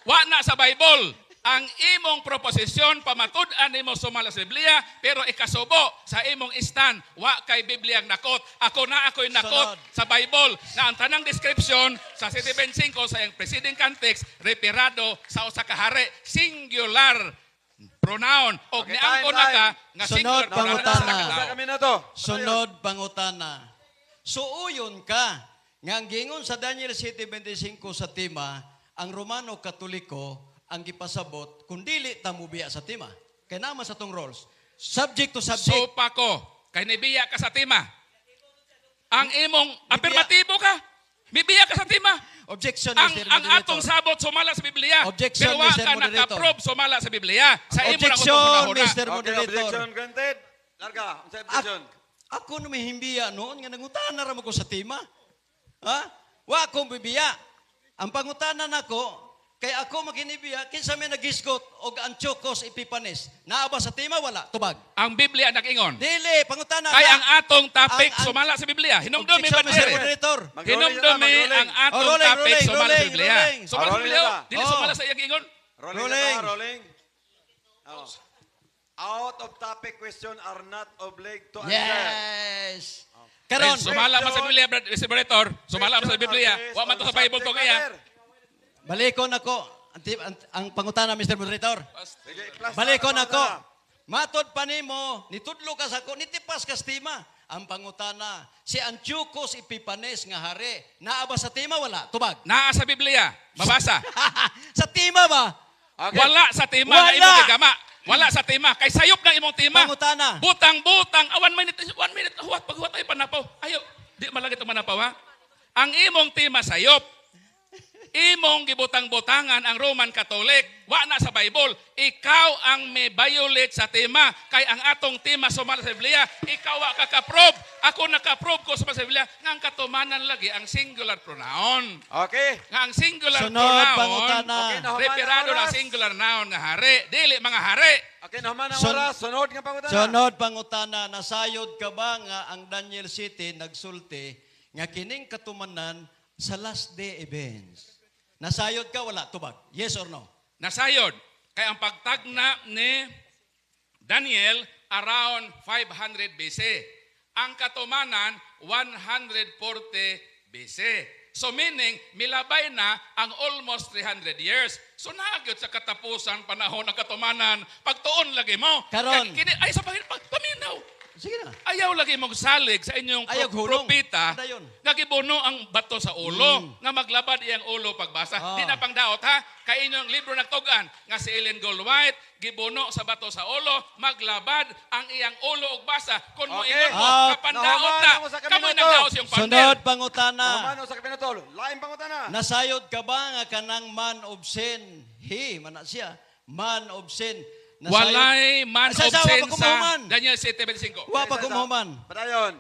Wa na sa Bible. Ang imong proposisyon pamatud-an nimo sumala sa Biblia pero ikasubo sa imong stand wa kay Biblia ang nakot. Ako na ako'y nakot Sunod. sa Bible na ang tanang description sa City 25 sa iyang preceding context referado sa usa ka hari, singular pronoun o Okay, niangko time, na ka time. nga Sunod, singular pronoun pangutana. sa Isa katao. kami na to. Sunod pangutana. Suuyon ka. Nga ang gingon sa Daniel 7:25 sa tema, ang Romano Katoliko ang gipasabot kung dili ta mubiya sa tema. Kay naman sa tong roles. Subject to subject. Sopa ko, kay nibiya ka sa tema. Ang imong afirmatibo ka, bibiya ka sa tema. Objection, Ang Mr. atong Moderator. sabot sumala sa Biblia. Objection, Pero wa Mr. ka Moderator. naka-approve sumala sa Biblia. Sa imo na Objection, ko Mr. Okay, Moderator. objection granted. Larga, unsa objection? Ako na may himbiya noon, nga nangutan na rin ko sa tema. Ha? Wa akong bibiya. Ang pangutanan ako, kay ako maginibiya, kinsa may nagisgot og Antiochos Epipanes. Naaba sa tema, wala. Tubag. Ang Biblia nag-ingon. Dili, pangutanan Kay na. ang atong topic Ang- sumala sa Biblia. Hinumdumi Objection, ba Mr. dire? Moderator. Hinumdumi ang atong rolling, topic rolling, sumala sa rolling, Biblia. rolling. Sumala sa Rolling Biblia. na ba? Dili Oh. sumala sa iyang ingon. Rolling. Rolling. Na ba? Rolling. Oh. Out of topic question are not obliged to answer. Yes. Karon, Karon, sumala mo sa Biblia, Mr. Moderator. Sumala mo sa Biblia. Question Wa man to on sa Bible subject to kaya. matter. balikon ako. Ang pangutanan, Mr. Moderator. Sige, plus Balikon na, ako. plus Matod pa nimo, nitudlo ka sa ko, nitipas ka sa tema. Ang pangutana, si Antiochos Epipanes nga hari, naaba sa tema, wala? Tubag. Naa sa Biblia. Mabasa. Sa tema ba? Okay. Wala sa tema Wala. na imong gigama. Wala sa tema. Kay sayop ng imong tema. Pangutana. Butang-butang. 1 minute. Huwat. Paghuwat ay panapaw. Ayaw. Di malagit ang manapaw ha. Ang imong tema sayop. Imong gibutang-butangan ang Roman Catholic. Wa na sa Bible. Ikaw ang may violate sa tema. Kay ang atong tema sumala sa Biblia. Ikaw wa ka-prove. Ako naka-prove ko sumala sa Biblia. Nga ang katumanan lagi ang singular pronoun. Okay. Nga ang singular Sunod, pronoun. pangutana. Okay, nahuman Referado ang na oras. singular noun nga hari. Dili mga hari. Okay, naman ang Sun- oras. Sunod nga pangutana. Sunod pangutana, nasayod ka ba nga ang Daniel City nagsulti nga kining katumanan sa last day events? Nasayod ka, wala? Tubag. Yes or no? Nasayod. Kaya ang pagtagna ni Daniel around 500 BC. Ang katumanan 140 BC. So meaning, milabay na ang almost 300 years. So nagyot sa katapusan panahon ng katumanan, pagtuon lagi mo. Karon. Ay, sa paminaw. Sige na. Ayaw lagi mong salig sa inyong Ayaw hulong. propita. Ano yun? Nagibuno ang bato sa ulo. Nga maglabad iyang ulo pagbasa. Ah. Di na pang daot ha. Kay inyong libro nagtugan. Nga si Ellen Goldwhite, gibuno sa bato sa ulo, maglabad ang iyang ulo ug basa. Kung mo Okay. ingon mo, Ah. kapandaot Nahuman na. ako sa Kamoy kabineto. nagdaos yung Sunod pander. pangutana. Naman sa kapinatol. Lain pangutana. Nasayod ka ba nga kanang man of sin? Mana siya. Man of sin. Walay man Sa- of sa- sin wa pa kumahuman. sa Daniel 7:25. Wa pa kumuhuman. Padayon.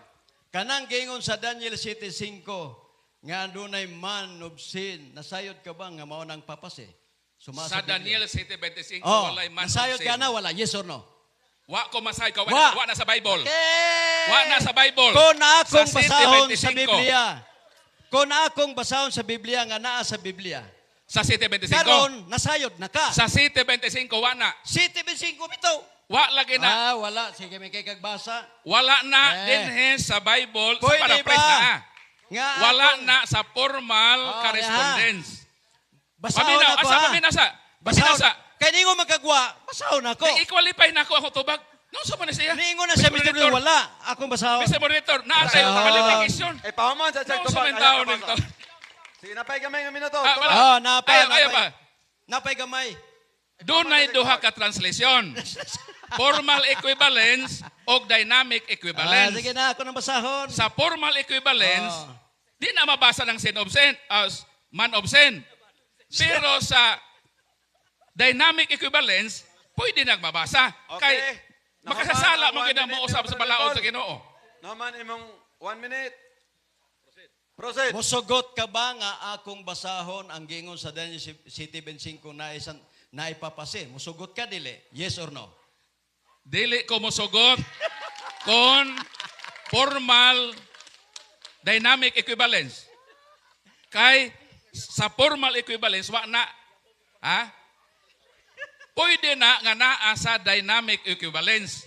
Kanang gingon sa Daniel 7:5 nga dunay man of sin. Nasayod ka ba nga mao nang papase? Sa Daniel 7:25, Oh, walay man of nasayod sin. ka na, wala? Yes or no? Wa ko masay ka. Wa. Wa na sa Bible. Okay. Wa na sa Bible. Kung akong Sa basahon 7:25. sa Biblia. Kung akong basahon sa Biblia nga naa sa Biblia. Sa 7:25. Karon nasayod na ka. Sa 7:25 wa na. 7:25 bito. Wa lagi na. Wala. Sige, may kay kagbasa. Wala na Eh. dinhe sa Bible sa Pwede paraphrase ba? na. Nga Wala akong- na sa formal Oh, correspondence. Basahon Paminaw, ako asa ha. paminaw sa? Basahon. Paminaw sa. Kaya ningo magkagwa. Basahon ako. I-qualify na ako ako tubag. No, sa man siya. Ningo na siya, Mr. Blue. Wala. Akong basahon. Mr. Moderator, naa tayo Basahon. qualification. Eh, pahuman sa check No, sa man tao nito. Sige, napay kamay ng minuto. Ah, wala. Oh, napay, Ayaw pa. Napay gamay. Doon ay duha ka translation. Formal equivalence o dynamic equivalence. Sige na, ako ng basahon. Sa formal equivalence, Oh. di na mabasa ng sin of sin, man of sin. Pero sa dynamic equivalence, pwede nang mabasa. Okay. Kay makasasala mo Naman, gina one mo minute, usab sa balaod sa Brother Ginoo. Naman imong 1 minute. Proceed. Musugot ka ba nga akong basahon ang gingon sa Daniel 7:25 na isang naipapase? Musugot ka dili? Yes or no? Dili ko mosugot kon formal dynamic equivalence. Kay sa formal equivalence wa na ha? Pwede na nga naa sa dynamic equivalence.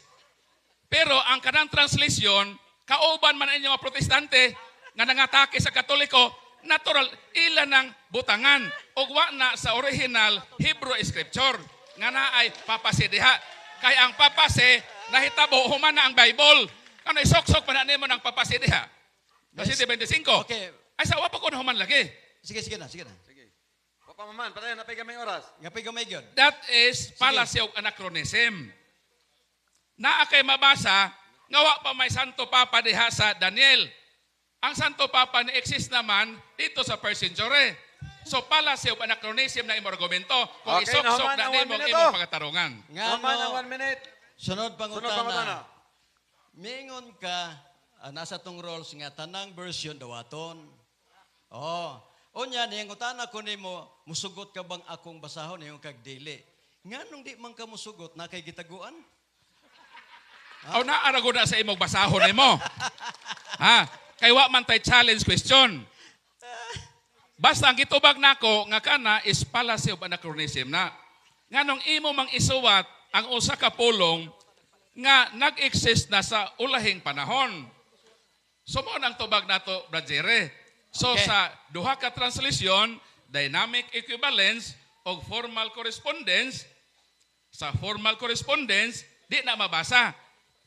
Pero ang kanang translation, kauban man inyo mga protestante nga nangatake sa katoliko, natural ila ng butangan ug wa na sa original Hebrew scripture nga naay papase diha. Kay ang papase nahitabo human na ang Bible. Ano isok-sok pa na nimo ng papase diha. Kasi Yes. 25. Okay. Ay, sa wapa ko na human lagi. Sige, sige na, sige na. Sige. Pamaman, patayin na kami oras. Ngapay gamay gyud. That is fallacy of anachronism. Naa kay mabasa, ngawa pa may Santo Papa diha sa Daniel. Ang Santo Papa ni exist naman dito sa first century. So fallacy of anachronism na imong argumento kung Okay, isok-sok naman na ang 1 nimo minute, imong oh. pagatarungan. Naman ang Ngano, 1 minute. sunod Sunod pangutana. pangutana. Mingon ka, nasa tong rules nga, tanang version dawaton. Oh. Unya, niyang utana ko nimo, musugot ka bang akong basahon, yung kag dili. Nga nung di man ka musugot, na kay gitaguan? Aw naarago na sa imong basahon nimo. Ha? Kay wa man tay challenge question. Basta ang gitubag nako nga kana is fallacy of anachronism na. Nganong imo mang isuwat ang usa ka pulong nga nag-exist na sa ulahing panahon. So mo nang tubag nato Brajere. So Okay. sa duha ka translation, dynamic equivalence o formal correspondence, sa formal correspondence di na mabasa.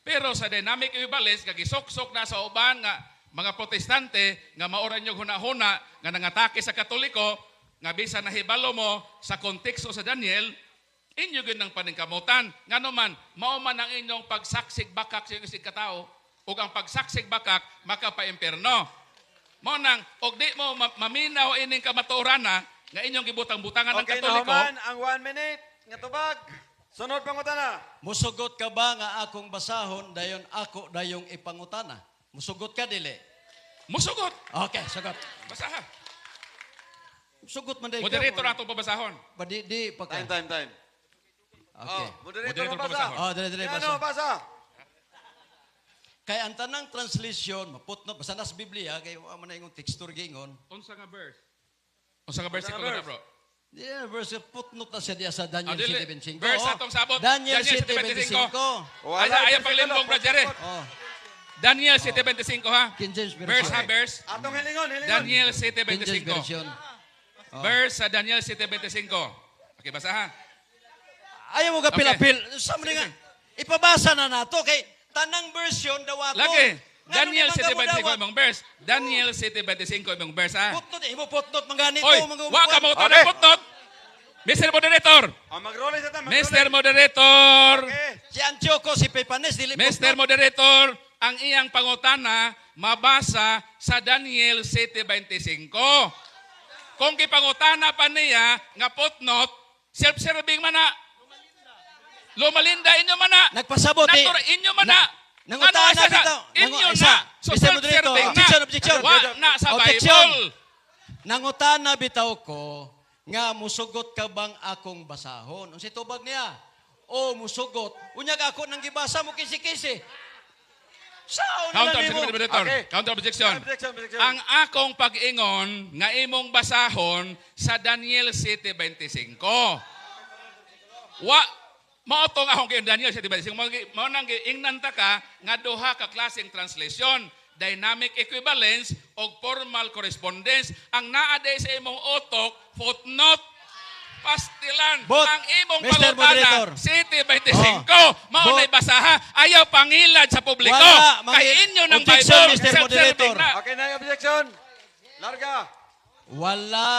Pero sa dynamic equivalence kagisok-sok na sa uban nga mga protestante nga maoran yung huna-huna nga nangatake sa Katoliko nga bisan nahibalo mo sa konteksto sa Daniel, inyo gyud ng paningkamutan. Ngano man mao man ang inyong pagsaksig bakak sa isig katao ug ang pagsaksig bakak makapa-imperno. Mao nang og di mo maminaw ining kamatuorana nga inyong gibutang-butangan ng Okay, Katoliko. naman ang 1 minute. Nga tubag. Sunod pangutana. Musugot ka ba nga akong basahon, dayon ako dayong ipangutana? Musugot ka, dili? Musugot. Okay, sagot. Basaha. Sugot man dayon. Moderator atong pabasahon. Pa di pa ka. Time. Okay. Oh, moderator Moderator mo basa. pabasahon. Oh, dili Ano, basa. basa. Kay ang tanang translation, maputnot, basta nas Biblia, kay wa man na yung texture gingon. Unsa nga verse? Unsa nga versikulo na verse? bro? Di verse putnot na siya diya sa Daniel dili. 7:25. Verse atong sabot. Daniel Daniel 7:25. Wala, Ayaw versikulo, panglimbong, Brad Jerry. Oh, Daniel 7:25 ha. King James version. Verse ha, verse. Atong hilingon. King Daniel James 7:25. version. Verse sa Daniel 7:25. Okay, basa ha. Ayaw mo kapil-apil. Sa mo nga, ipabasa na nato kay tanang version dawaton. Lagi. Nga Daniel nung di man 7:25 dawat. imong verse. Daniel 7:25 imong verse ha. Putnot, imo putnot mangganito. Oy, wa ka mo Okay. putnot. Mr. Moderator. Ang mag-roll sa Mr. Moderator. Okay. Si Antioco, si Pepanes, dili Mr. Moderator, ang iyang pangutana mabasa sa Daniel 7:25. Kung gipangutana pa niya nga putnot, self-serving man na. Lumalinda inyo man na. Nagpasabot eh. Natura inyo man na. Nangutana Ano, isa bitaw. Inyo Isa. na. So Mr. Moderator, self-serving na. objection, objection. Wa na sa Objection. Bible. Nangutana bitaw ko nga musugot ka bang akong basahon? Unsa tubag niya? O musugot. Unyag ako nang gibasa mo kisi-kisi. Sao Counter nila nimo? Moderator. Okay. Counter objection. Objection. Ang akong pag-ingon nga imong basahon sa Daniel 7:25. Wa mao tong akong kay Daniel 7:25. Mao nang giingnan ta ka nga duha ka klaseng translation, dynamic equivalence o formal correspondence. Ang naa day sa imong utok footnote pastilan. Bot, ang imong Mr. Moderator. pangutana 7:25. Mao Bot. nay basaha. Ayaw pangilad sa publiko. Wala, Kay inyo ng objection, Bible. Mr. self-serving Moderator. na. Okay na yung objection. Larga. Wala.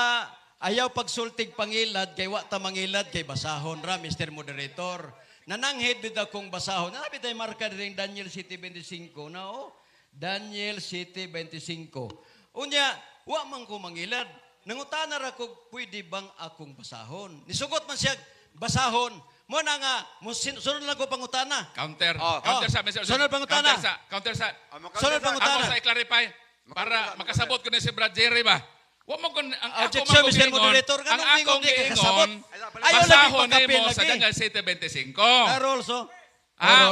Ayaw pagsultig pangilad kay wa ta mangilad kay basahon ra, Mr. Moderator. Nananghid bid akong basahon. Nabi tay marka ring Daniel 7:25 na Daniel 7:25. Unya, wa man ko mangilad. Nangutana ra ko pwede bang akong basahon. Nisugot man siya basahon. Mo na nga, sunod lang ko pangutana. Counter. Oh. Counter Oh. sa Mr. Sunod pangutana. Counter sa. Sunod pangutana. Ako sa i-clarify para makasabot ko na si Brad Jerry ba. Wa mo kun ang ako Objection, man Mr. Moderator. ang Ganun akong di ka kasabot. giingon. Ayaw lagi Basahon pagkapil nimo sa lagi. Daniel 7:25. Carol, so.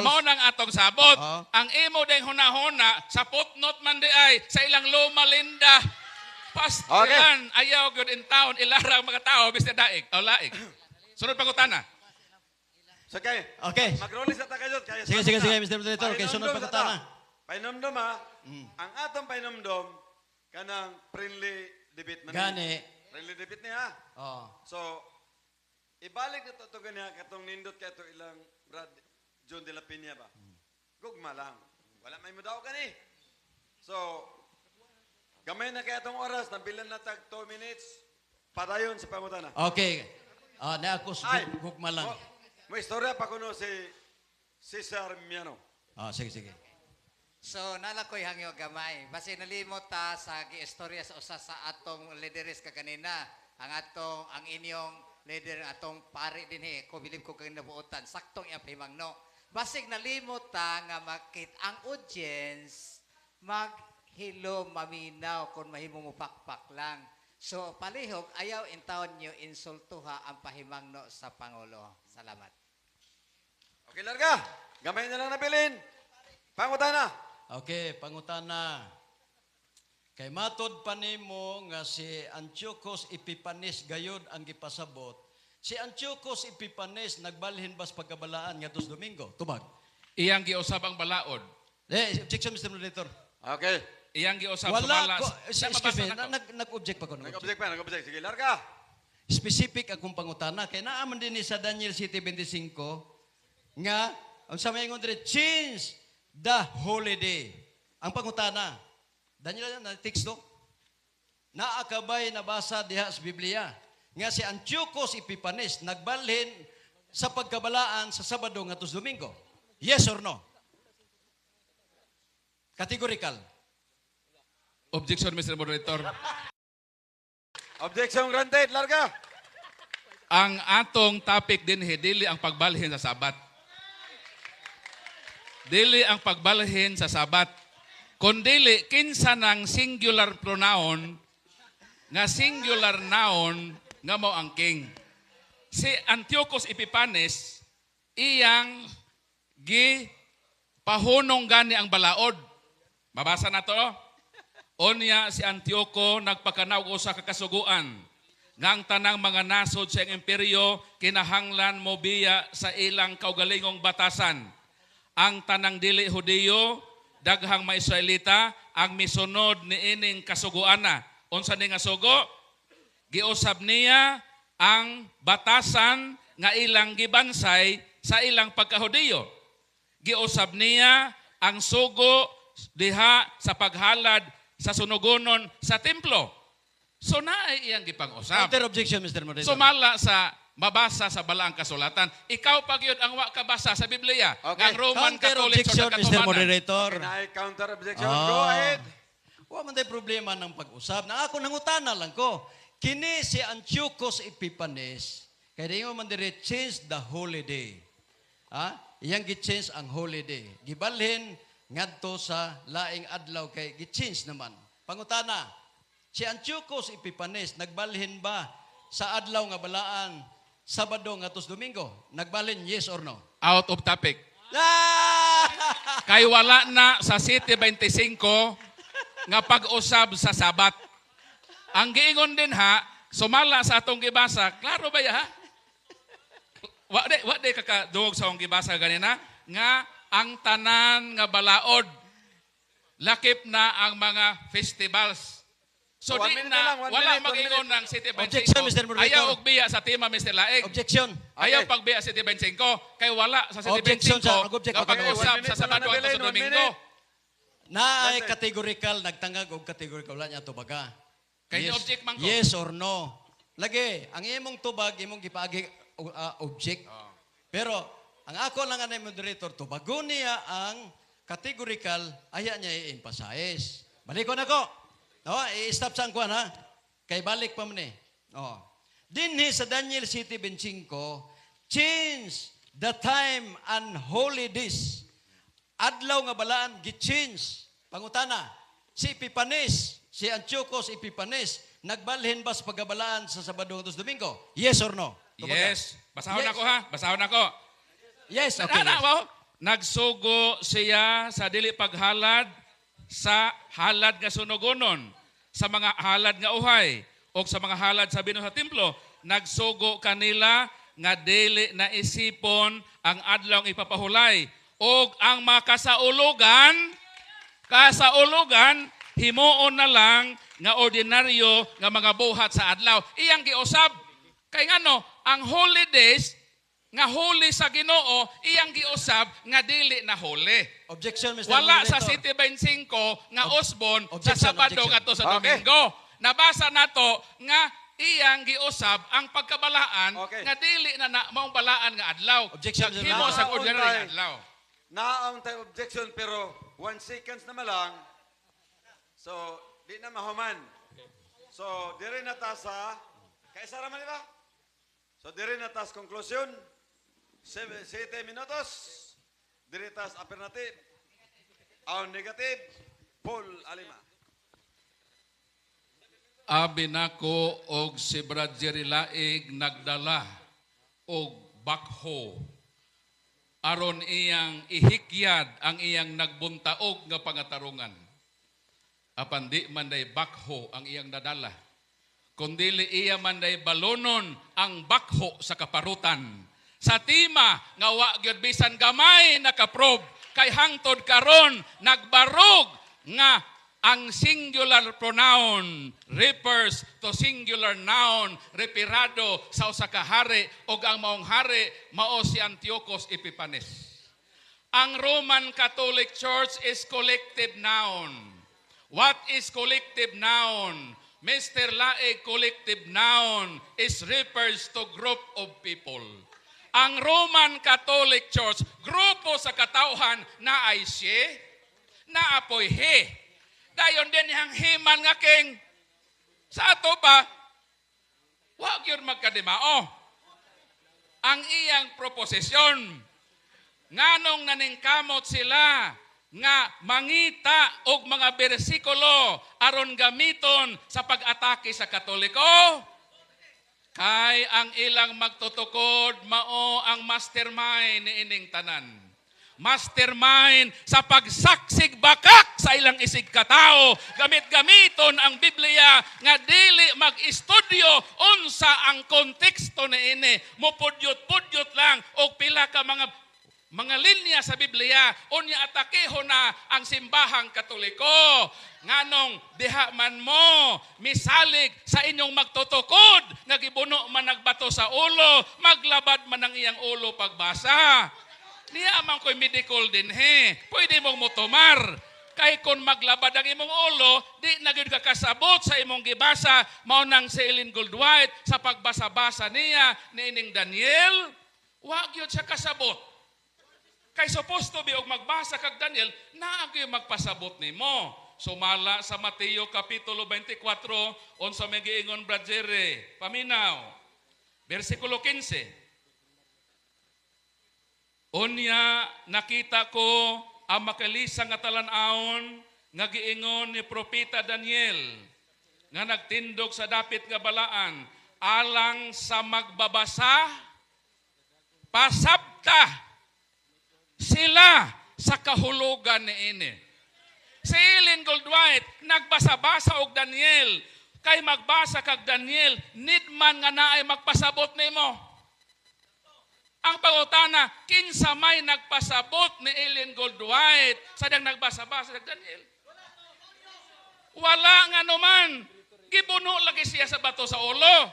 Mao nang atong sabot. Oh. Ang imo ding hunahuna sa footnote man di ay sa ilang luma linda. Pastilan, ayaw good in town, ilarang mga tao, Mr. Daig, o Laig. Sunod pangutana. So, okay. Okay. Mag-roll sa takayot. Sige, Mr. Moderator. Kay sunod pangutana. Painomdom ha. Ang atong painomdom, kanang friendly debate man. Gani. Friendly debate niya ha. Oh. So, ibalik na to ganyan katong nindot kay to ilang Brad John de la Peña ba? Gugma lang. Wala may mudaw gani. So, Gamay na kaya itong oras, nabilan na tag 2 minutes. Padayon sa pangutana. Okay. Na ako gugma lang. May istorya pa kuno si Cesar Miano. Sige. So, nalakoy hangyo gamay. Basi nalimot ta sa giistorya sa usa sa atong leaderes kaganina. Ang inyong leader, atong pari din ko bilib ko kang nabuotan. Saktong iyang pahimangno. Basig nalimot ta nga makit ang audience maghilo maminaw kung mahimo mo pakpak lang. So, palihog, ayaw intawon nyo insultuha ang pahimangno sa Pangulo. Salamat. Okay, larga. Gamay na lang nabilin. Pangutana. Okay, pangutana. Kay matod pa nimo nga si Antiochus Epiphanes gayud ang gipasabot. Si Antiochus Epiphanes nagbalhin bas pagkabalaan ngadtos Domingo. Tubag. Iyang giusab ang balaod. Objection, Mr. Moderator. Okay. Iyang giusab Wala sumala. ko, excuse me, Nabasa na ko. nag-object pa ko. Nag-object pa, nag-object. Sige, larga. Specific akong pangutana. Kaya naaman din ni sa Daniel 7:25 nga, ang sa mga ngon change the holiday. Ang pangutana, Daniel na teksto, naakabay nabasa diha sa Biblia, nga si Antiochus Epiphanes nagbalhin sa pagkabalaan sa Sabado ngadto Domingo. Yes or no? Categorical. Objection, Mr. Moderator. Objection granted, larga. Ang atong topic din dili ang pagbalhin sa Sabat. Dili ang pagbalhin sa Sabat. Kundili kinsa ng singular pronoun nga singular noun nga mao ang king. Si Antiochus Epiphanes iyang pahunong gani ang balaod. Mabasa na to. Onya si Antioco nagpakanaw usa ka kasuguan nga ang tanang mga nasod sa iyang imperyo kinahanglan mo biya sa ilang kaugalingong batasan. Ang tanang dili Hudiyo daghang mga Israelita ang misunod ni ining kasuguana. Unsa ni nga sugo? Giusab niya ang batasan nga ilang gibansay sa ilang pagkahudiyo. Giusab niya ang sugo diha sa paghalad sa sunugonon sa templo. So naay iyang gipang-usab. Counter objection, Mr. Moderator. Sumala sa mabasa sa balaang kasulatan. Ikaw pag yun ang wa kabasa sa Biblia. Okay. Ang Roman Counter Catholic objection, sa Mr. katumanan. Moderator. Kinay counter objection. Go ahead. Wa man tay problema ng pag-usab. Na ako nangutana lang ko. Kini si Antiochus Epiphanes, kaya di man dire change the holiday. Iyang gi-change ang holiday. Gibalhin ngadto sa laing adlaw kay gi-change naman. Pangutana, si Antiochus Epiphanes nagbalhin ba sa adlaw nga balaan Sabado ngadto Domingo? Nagbalhin yes or no? Out of topic. Ah! Kay wala na sa City 25 nga pag-usab sa Sabat. Ang giingon din ha, sumala sa atong gibasa, klaro ba ya ha? Wa de kakadungog sa akong gibasa ganina nga ang tanan nga balaod lakip na ang mga festivals. So One di minute na, lang, one wala minute, one mag-ingon minute. ng City 25. Objection, Mr. Moderator. Ayaw og biya sa tema, Mr. Laeg. Objection. Ayaw Okay. pagbiya sa City 25 kay wala sa City Objection, 25 sir. Nag-object nga ako. pag-usab One sa minute Sabado na lang, at sa Belen, one Domingo. minute. Na ay categorical, nagtangag og categorical, wala niya tubaga. Kay ni-object man ko. Yes or no. Lagi, ang imong tubag, imong gipaagi object. Pero, ang ako lang anay moderator, tubago niya ang categorical, aya niya i-emphasize. Balik ko na ko. No, i-stop sa kuan ha. Kay balik pa man eh. Dinhi sa Daniel 7:25, change the time and holidays. Adlaw nga balaan gi-change. Pangutana, si Epiphanes, si Antiochus Epiphanes, nagbalhin ba sa paggabalaan sa Sabado ngadto Domingo? Yes or no? Tubaga. Yes. Basahon Yes. ako ha. Basahon ako. Yes, okay. Nana, Yes. wow. Nagsugo siya sa dili paghalad sa halad nga sunugonon, sa mga halad nga uhay, o sa mga halad sa bino sa templo. Nagsugo kanila nga dili na isipon ang adlaw nga ipapahulay. O ang kasaulugan, himuon na lang nga ordinaryo nga mga buhat sa adlaw. Iyang giusab. Kay ngano, ang holidays, nga huli sa Ginoo, iyang giusab nga dili na huli. Objection, Mr. Wala sa Moderator. City 25 nga usbon sa objection, Sabado objection. ato sa Okay. Domingo. Nabasa nato nga iyang giusab ang pagkabalaan Okay. nga dili na maong balaan nga adlaw. Objection, Mr. Naghimo sa Moderator. ordinary nga adlaw. Naam tayo objection pero 1 seconds na malang. So, di na mahuman. So, dire na ta sa kaisa ra man nila. So, dire na ta sa conclusion. 7 minutos. Dire ta sa affirmative. Ang negative. Paul Alima. Abi nako og si Brad Jerry Laig nagdala og bakho aron iyang ihikyad ang iyang nagbuntaog nga pangatarungan. Apan di man day bakho ang iyang nadala. Kundili iya man day balonon ang bakho sa kaparutan. Sa tima nga wa gyud bisan gamay nakaprob kay hangtod karon nagbarog nga ang singular pronoun refers to singular noun referado sa usa ka hari ug ang maong hari mao si Antiochus Epiphanes. Ang Roman Catholic Church is collective noun. What is collective noun? Mr. Laig, collective noun is refers to group of people. Ang Roman Catholic Church, grupo sa katauhan na ay siye, na apoy he. Dayon din yang himan nga king. Sa ato ba, wag yun magkadimao. Ang iyang proposisyon, nganong naningkamot sila, nga mangita og mga bersikulo aron gamiton sa pag-atake sa Katoliko, kay ang ilang magtutukod mao ang mastermind ni ining tanan. Mastermind sa pagsaksig bakak sa ilang isig katao, gamit-gamiton ang Biblia nga dili mag-estudyo unsa ang konteksto ni ini, mupudyot-pudyot lang og pila ka mga linya sa Biblia, unya atakeho na ang simbahang Katoliko. Nganong diha man mo misalig sa inyong magtutukod, nga gibuno man nagbato sa ulo, maglabad man ang iyang ulo pagbasa. Niya man ko'y medical din he. Pwede mong mutumar. Kay kung maglabad ang imong ulo, di na gyud ka kasabot sa imong gibasa, mao nang si Ellen Goldwhite sa pagbasa-basa niya ni ining Daniel, wa gyud siya kasabot. Kay supposed to be og magbasa kag Daniel, naa gyud magpasabot nimo. Sumala sa Mateo kapitulo 24, unsa may giingon Brad Jerry, paminaw. Versikulo 15. Unya nakita ko ang makalisang nga talan-awon nga giingon ni propeta Daniel nga nagtindog sa dapit nga balaan alang sa magbabasa pasabta sila sa kahulugan ni ini. Si Ellen Goldwhite nagbasa-basa og Daniel, kay magbasa kag Daniel need man nga naay magpasabot nimo. Ang pangutana, kinsa may nagpasabot ni Ellen Goldwhite sa dang nagbasa-basa kag Daniel? Wala nga naman. Gibuno lagi siya sa bato sa ulo.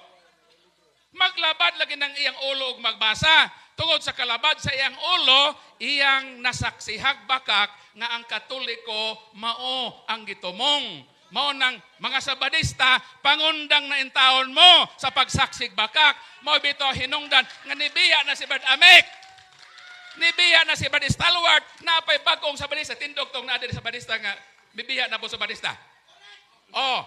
Maglabad lagi ng iyang ulo ug magbasa. Tungod sa kalabad sa iyang ulo, iyang nasaksihag bakak nga ang Katoliko mao ang gitumong. Mao nang mga Sabadista, pangundang na intawon mo sa pagsaksig bakak. Mao bito hinungdan nga nibiya na si Brad Amek. Nibiya na si Brad Stalwart. Napay bagong Sabadista. Tindog tong na din Sabadista nga bibiya na po Sabadista. Oh,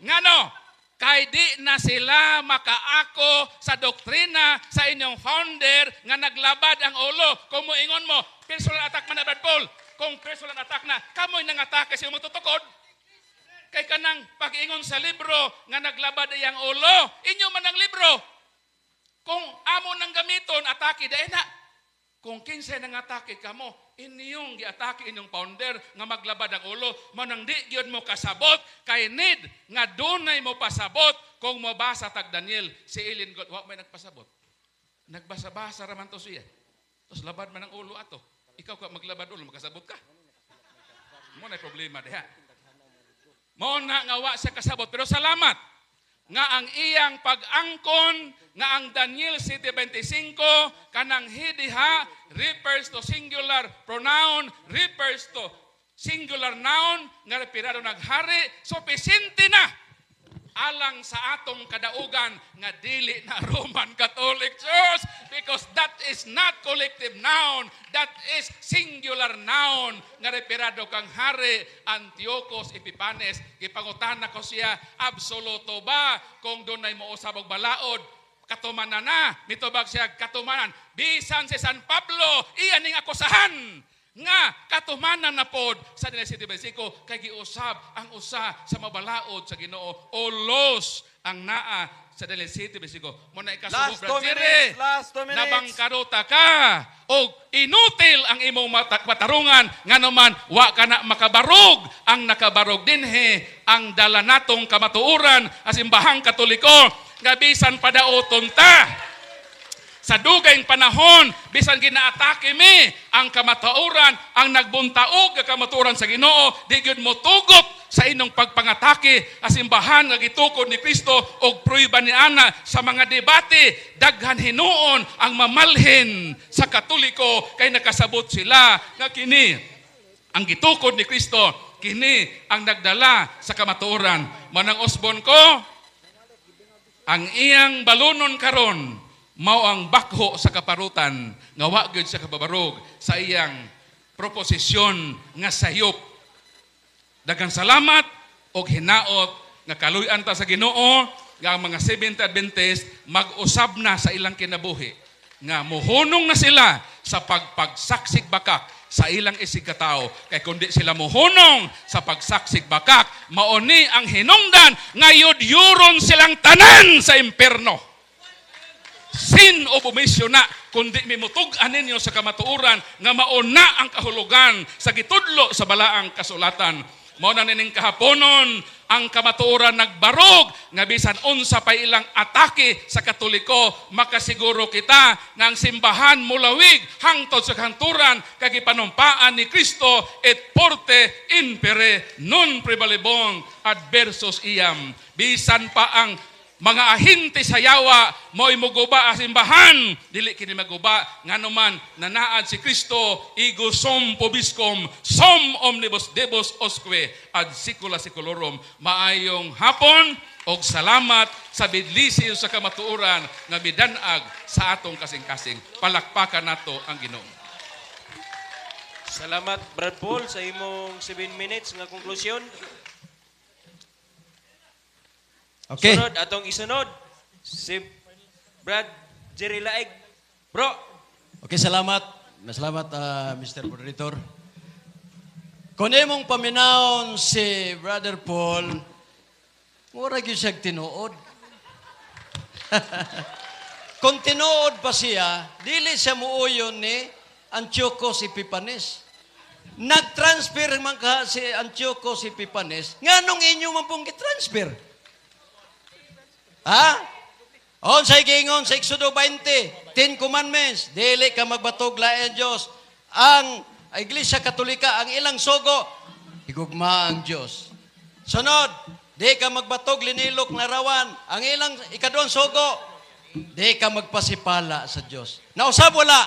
ngano? Kay di na sila makaako sa doktrina sa inyong founder nga naglabad ang ulo. Kung moingon mo, personal attack man na Brad Paul. Kung personal attack na, kamoy nang atake sa iyong tutukod. Kay kanang pag-ingon sa libro nga naglabad iyang ulo, inyo man ang libro. Kung amo nang gamiton, atake dahil na. Kung kinsa nang atake ka mo, inyong giatake inyong founder nga maglabad ang ulo, manang di gyud mo kasabot, kay need nga dunay mo pasabot kung mabasa tag Daniel. Si Ellen God, wa may nagpasabot. Nagbasa-basa raman to siya. Tapos labad man ang ulo ato. Ikaw ka maglabad ulo, makasabot ka. Mo na problema diha. Mo na nga wa siya kasabot, pero salamat. nga ang iyang pag-angkon nga ang Daniel 7:25 kanang he diha refers to singular pronoun, refers to singular noun nga referado naghari, so presente na alang sa atong kadaugan nga dili na Roman Catholic Church, because that is not collective noun, that is singular noun nga referado kang hari Antiochus Epiphanes. Gipangutana ko siya, absoluto ba kung dunay mousab og balaod? Katumanan na, mitubag siya katumanan. Bisan si San Pablo, iyan ning akusahan nga katumanan na pod sa Daniel 7:25 kay giusab ang usa sa mabalaod sa Ginoo o los ang naa sa Daniel 7:25. Mo na ikasubo Last 2 minutes. nabangkaruta ka o inutil ang imong matarungan nga naman wa ka na makabarog. Ang nakabarog dinhi ang dala natong kamatuoran as imbahang Katoliko nga bisan padaoton ta sa dugayng panahon, bisan ginaatake mi ang kamatauran, ang nagbuntaog nga kamatuoran sa Ginoo, di gyud mo tugot sa inong pagpangatake as imbahan nga gitukod ni Kristo og pruiba ni ana sa mga debate. Daghan hinuon ang mamalhin sa Katoliko kay nakasabot sila nga kini ang gitukod ni Kristo, kini ang nagdala sa kamatuoran. Manang usbon ko, ang iyang balunon karon mao ang bakho sa kaparutan nga wa gyud sa kababarog sa iyang proposisyon nga sayop. Daghang salamat og hinaot nga kaluy-an ta sa Ginoo nga ang mga Seventh Adventist mag-usab na sa ilang kinabuhi nga mohunong na sila sa pagpagsaksik bakak sa ilang isig katao. Kay kundi sila mohunong sa pagsaksik bakak, mauni ang hinungdan nga yudyuron silang tanan sa impierno. Sin o bumisyo na, kundi mimutug-an ninyo sa kamatuoran nga mauna ang kahulugan sa gitudlo sa balaang kasulatan. Mao na nining kahaponon ang kamatuoran nagbarog nga bisan unsa pa ilang atake sa Katoliko, makasiguro kita nga ang simbahan mulawig hangtod sa kanturan kag ipanumpaan ni Kristo et porte impere non prevalebong adversus iam. Bisan pa ang mga ahinti sa yawa mo'y muguba ang simbahan, dili kini maguba nganuman nanaad si Kristo, ego sum pobiscum sum omnibus debus osque ad secula seculorum. Maayong hapon og salamat sa bidlisi sa kamatuoran nga midanag sa atong kasing-kasing. Palakpakan nato ang Ginoo. Salamat Brad Paul sa imong 7 minutes nga konklusyon. Okay. Sunod, atong isunod, si Brad Jerry Laig. Bro, Okay, salamat. Salamat, Mr. Moderator. Kung imong paminahon si Brother Paul, mura gyud siya tinuod. Kung tinuod pa siya, dili siya muuyon ni Antiochus Epiphanes. Nag-transfer man ka si Antiochus Epiphanes, nganong inyo man pong gitransfer? Ha? On sa gingon sa Exodo 20, 10 commandments, dili ka magbatog lain Diyos. Ang Iglesia Katolika, ang ilang sugo, igugma ang Diyos. Sunod, di ka magbatog linilok na rawan. Ang ilang ikaduhang sugo, di ka magpasipala sa Diyos. Nausab wala?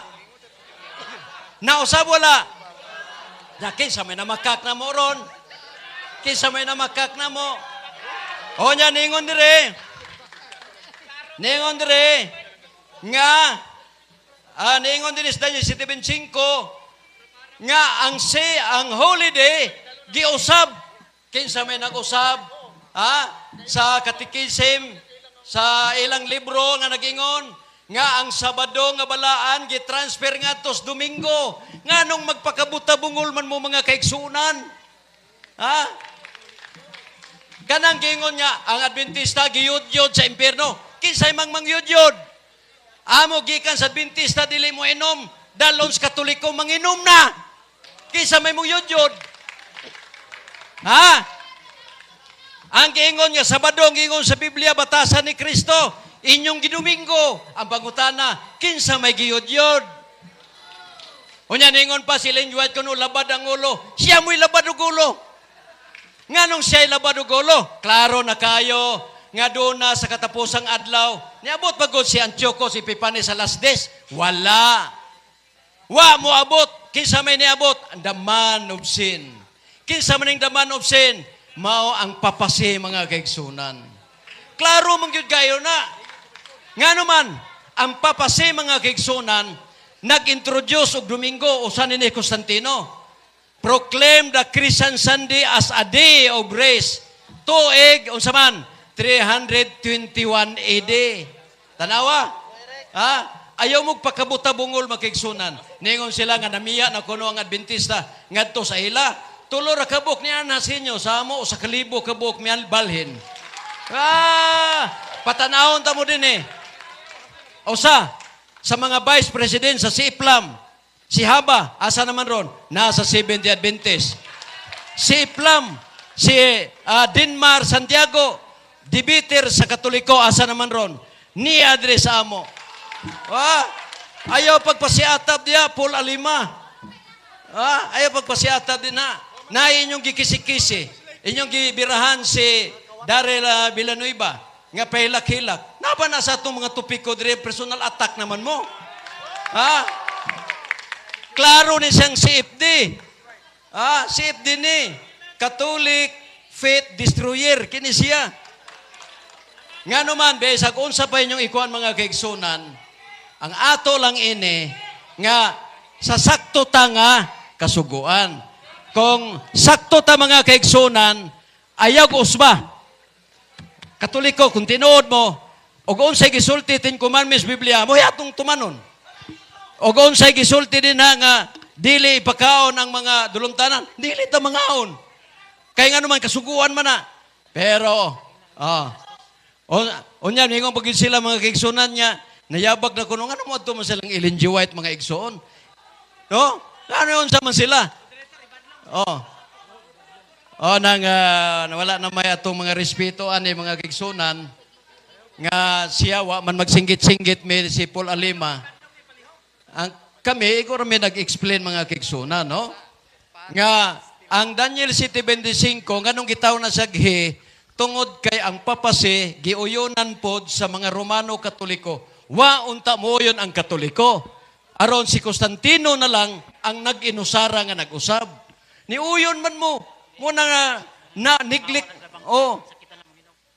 Nausab wala? Kinsa may namakak na mo ron? Kinsa may namakak na mo? O niya, ningon dire. Ningon dire nga ningon din sa Daniel 7:5 nga ang holiday giusab. Kinsa may nag-usab sa katikism sa ilang libro nga nagingon nga ang Sabado nga balaan gitransfer ngadto sa Domingo. Nganong magpakabuta-bungol man mo mga kaigsunan? Kanang gingon nga ang Adventista giyud-yud sa impierno. Kinsay mang mangyud-yud? Amo gikan sa Adventista dili mo inom, dalon sa Katoliko manginom na. Kinsa may mangyud-yud? Ang giingon nga Sabado, ang giingon sa Biblia batasan ni Kristo, inyong gidomingo. Ang pangutana, kinsa may giyud-yud? Unya ningon pa si Ellen White kuno labad ang ulo. Siya mo'y labad og ulo. Nganong siya'y labad og ulo? Klaro na kayo nga doon na sa katapusang adlaw, niabot pagod si Antiochus Epiphanes sa last days? Wala. Wa mo abot. Kinsa may niabot? The man of sin. Kinsa man the man of sin? Mao ang papasi mga kaigsunan. Klaro mong yun kayo na. Nga naman, ang papasi mga kaigsunan, nag-introduce og Domingo o San ni Constantino. Proclaim the Christian Sunday as a day of grace. Tuig, unsa man, 321 AD. Tanawa? Ha? Ayaw mong pakabuta-bungol makigsunan. Ningon sila nga namiya na kuno ang Adventista ngadto sa ila. Tulo ra kabuk niya na sinyo sa amo sa kalibo kabuk miyan balhin. Patanahon ta mo din eh. Usa sa mga vice president sa CIPLAM, si Haba, asa naman ron? Nasa 70 Adventist. Si IPLAM, si Dinmar Santiago, Dibiter sa Katoliko, asa naman ron? Ni address amo. Ayaw pagpasiatab diya, Paul Alima. Ayaw pagpasiatab din na. Na inyong gikisi-kisi. Inyong gibirahan si Darrell Villanueva. Nga pahilak-hilak. Napa na sa itong mga tupiko dire, personal attack naman mo. Klaro ni siyang CFD. CFD ni. Catholic Faith Destroyer. Kini siya. Nga naman, besag, unsa pa inyong ikuan mga kaigsunan, ang ato lang ini, nga sa sakto ta nga kasuguan. Kung sakto ta mga kaigsunan, ayaw usba. Katoliko, kung tinuod mo, o unsay gisulti tin commandments Biblia, mo atong tumanon. O unsay gisulti din nga dili ipakaon ang mga dulumtanan, dili ta mangaon. Kaya nga naman kasuguan man na. Pero unyan mingon pag sila mga kaigsunan niya, nayabag na kuno ano mo adto man silang Ellen G. White mga igsoon. No? Ano yun sa man sila? Nawala na may atong mga respeto ani mga kaigsunan nga siya wa man magsinggit-singgit mi si Paul Alima. Kami igor mi nag-explain mga kaigsunan, no? Nga ang Daniel 7:25 nganong gitaw na saghi tungod kay ang papasi giuyonan pod sa mga Romano Katoliko. Wa unta mo yun ang Katoliko. Aron si Constantino na lang ang nag-inusara nga nag-usab. Niuyon man mo na neglect.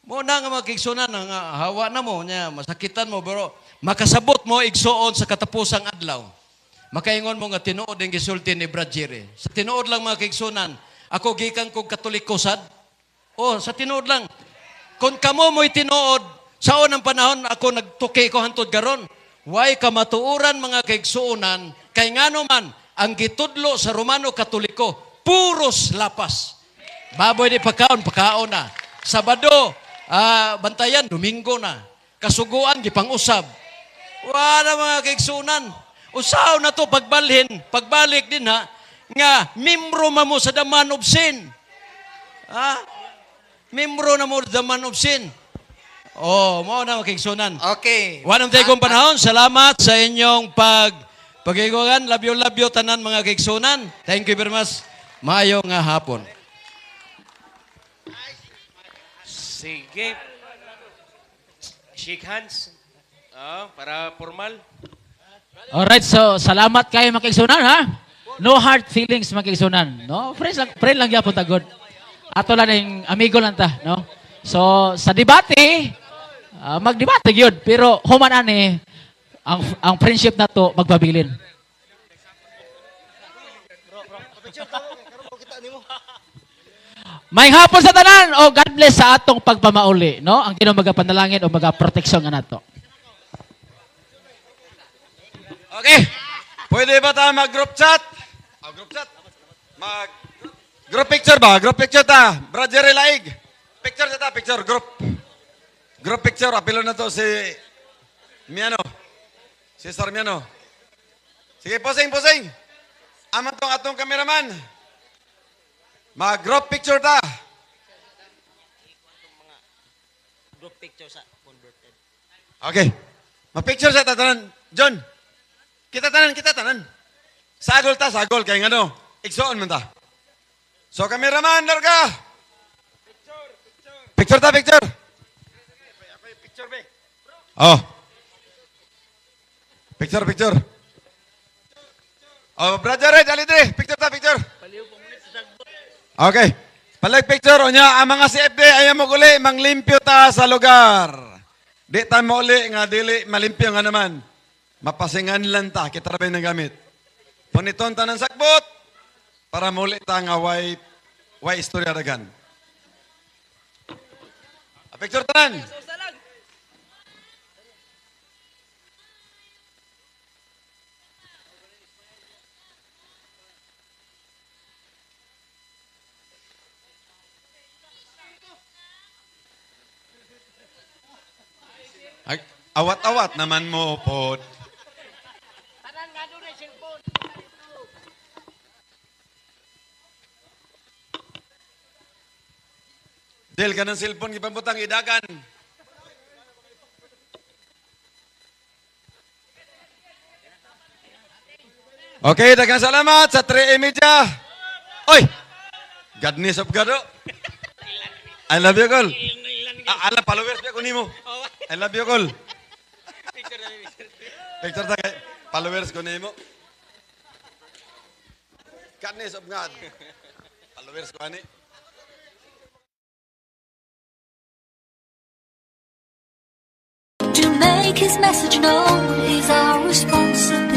Mo na nga magkigsunan nga hawa na mo nya masakitan mo pero makasabot mo igsuon sa katapusang adlaw. Makaingon mo nga tinuod ang gisulti ni Brad Jerry. Sa tinuod lang mga kaigsunan, ako gikan kog Katoliko sad. Sa tinuod lang. Kung kamo mo'y tinuod, sa unang panahon ako nagtuki ko hantod garon. Way kamatuuran mga kaigsuunan, kay ngano man, ang gitudlo sa Romano Katoliko, puros lapas. Baboy di pagkaon na. Sabado, bantayan, Domingo na. Kasuguan, gipang-usab. Wala mga kaigsuunan. Usaw na to pagbalik din ha, nga membro mo sa the man of sin. Membro na mo the man of sin. Mao na makigsunan. Okay. Wanang tayo kong panahon, salamat sa inyong pag-igogan. Labyo tanan mga kaigsunan. Thank you very much. Maayong nga hapon. Sige. Shake hands. Para formal. Alright, so salamat kayo makigsunan ha. No hard feelings makigsunan, no? Friend lang gyapon ta good. Ato lang yung amigo lang ta, no? So sa debate, magdebate gyud, pero human ani ang friendship na to magpabilin. May hapon sa tanan o God bless sa atong pagpamauli, no? Ang Ginoo magapanalangin o magaproteksyon nga nato. Okay. Pwede ba tayo mag-group chat? Group chat? Group picture ba? Group picture ta. Brother Laig. Picture ta, picture. Group picture. Apilo na to si Miano. Si Sir Miano. Sige, posing. Aman tong atong cameraman. Mag-group picture ta. Group picture sa converted. Okay. Ma-picture sa tatanan. John. Kita tanan. Sagol kay ngano. Igsoon man ta. So cameraman, larga. Picture ta. Oh. Picture, picture. Oh, brother Red, ali dire. Picture ta, picture. Okay. Palag picture, unya, ang mga CFD, ayaw mo uli, manglimpyo ta sa lugar. Di tayo mo uli, nga dili, malimpyo nga naman. Mapasingan lang ta, kita rin ng gamit. Puniton ta ng sakbot, para muli ta nga way istorya dagan. Picture tanan. Awat-awat naman mo, pod. Del ka ng cellphone, ipambutang idagan. Okay, dagang salamat sa 3 Media. Oy! Godness of God, oh. I love you, Col. Alam, followers niya kunin mo. I love you, Col. Picture ta kay followers kunin mo. Godness of God. Followers ko ani. To make his message known is our responsibility.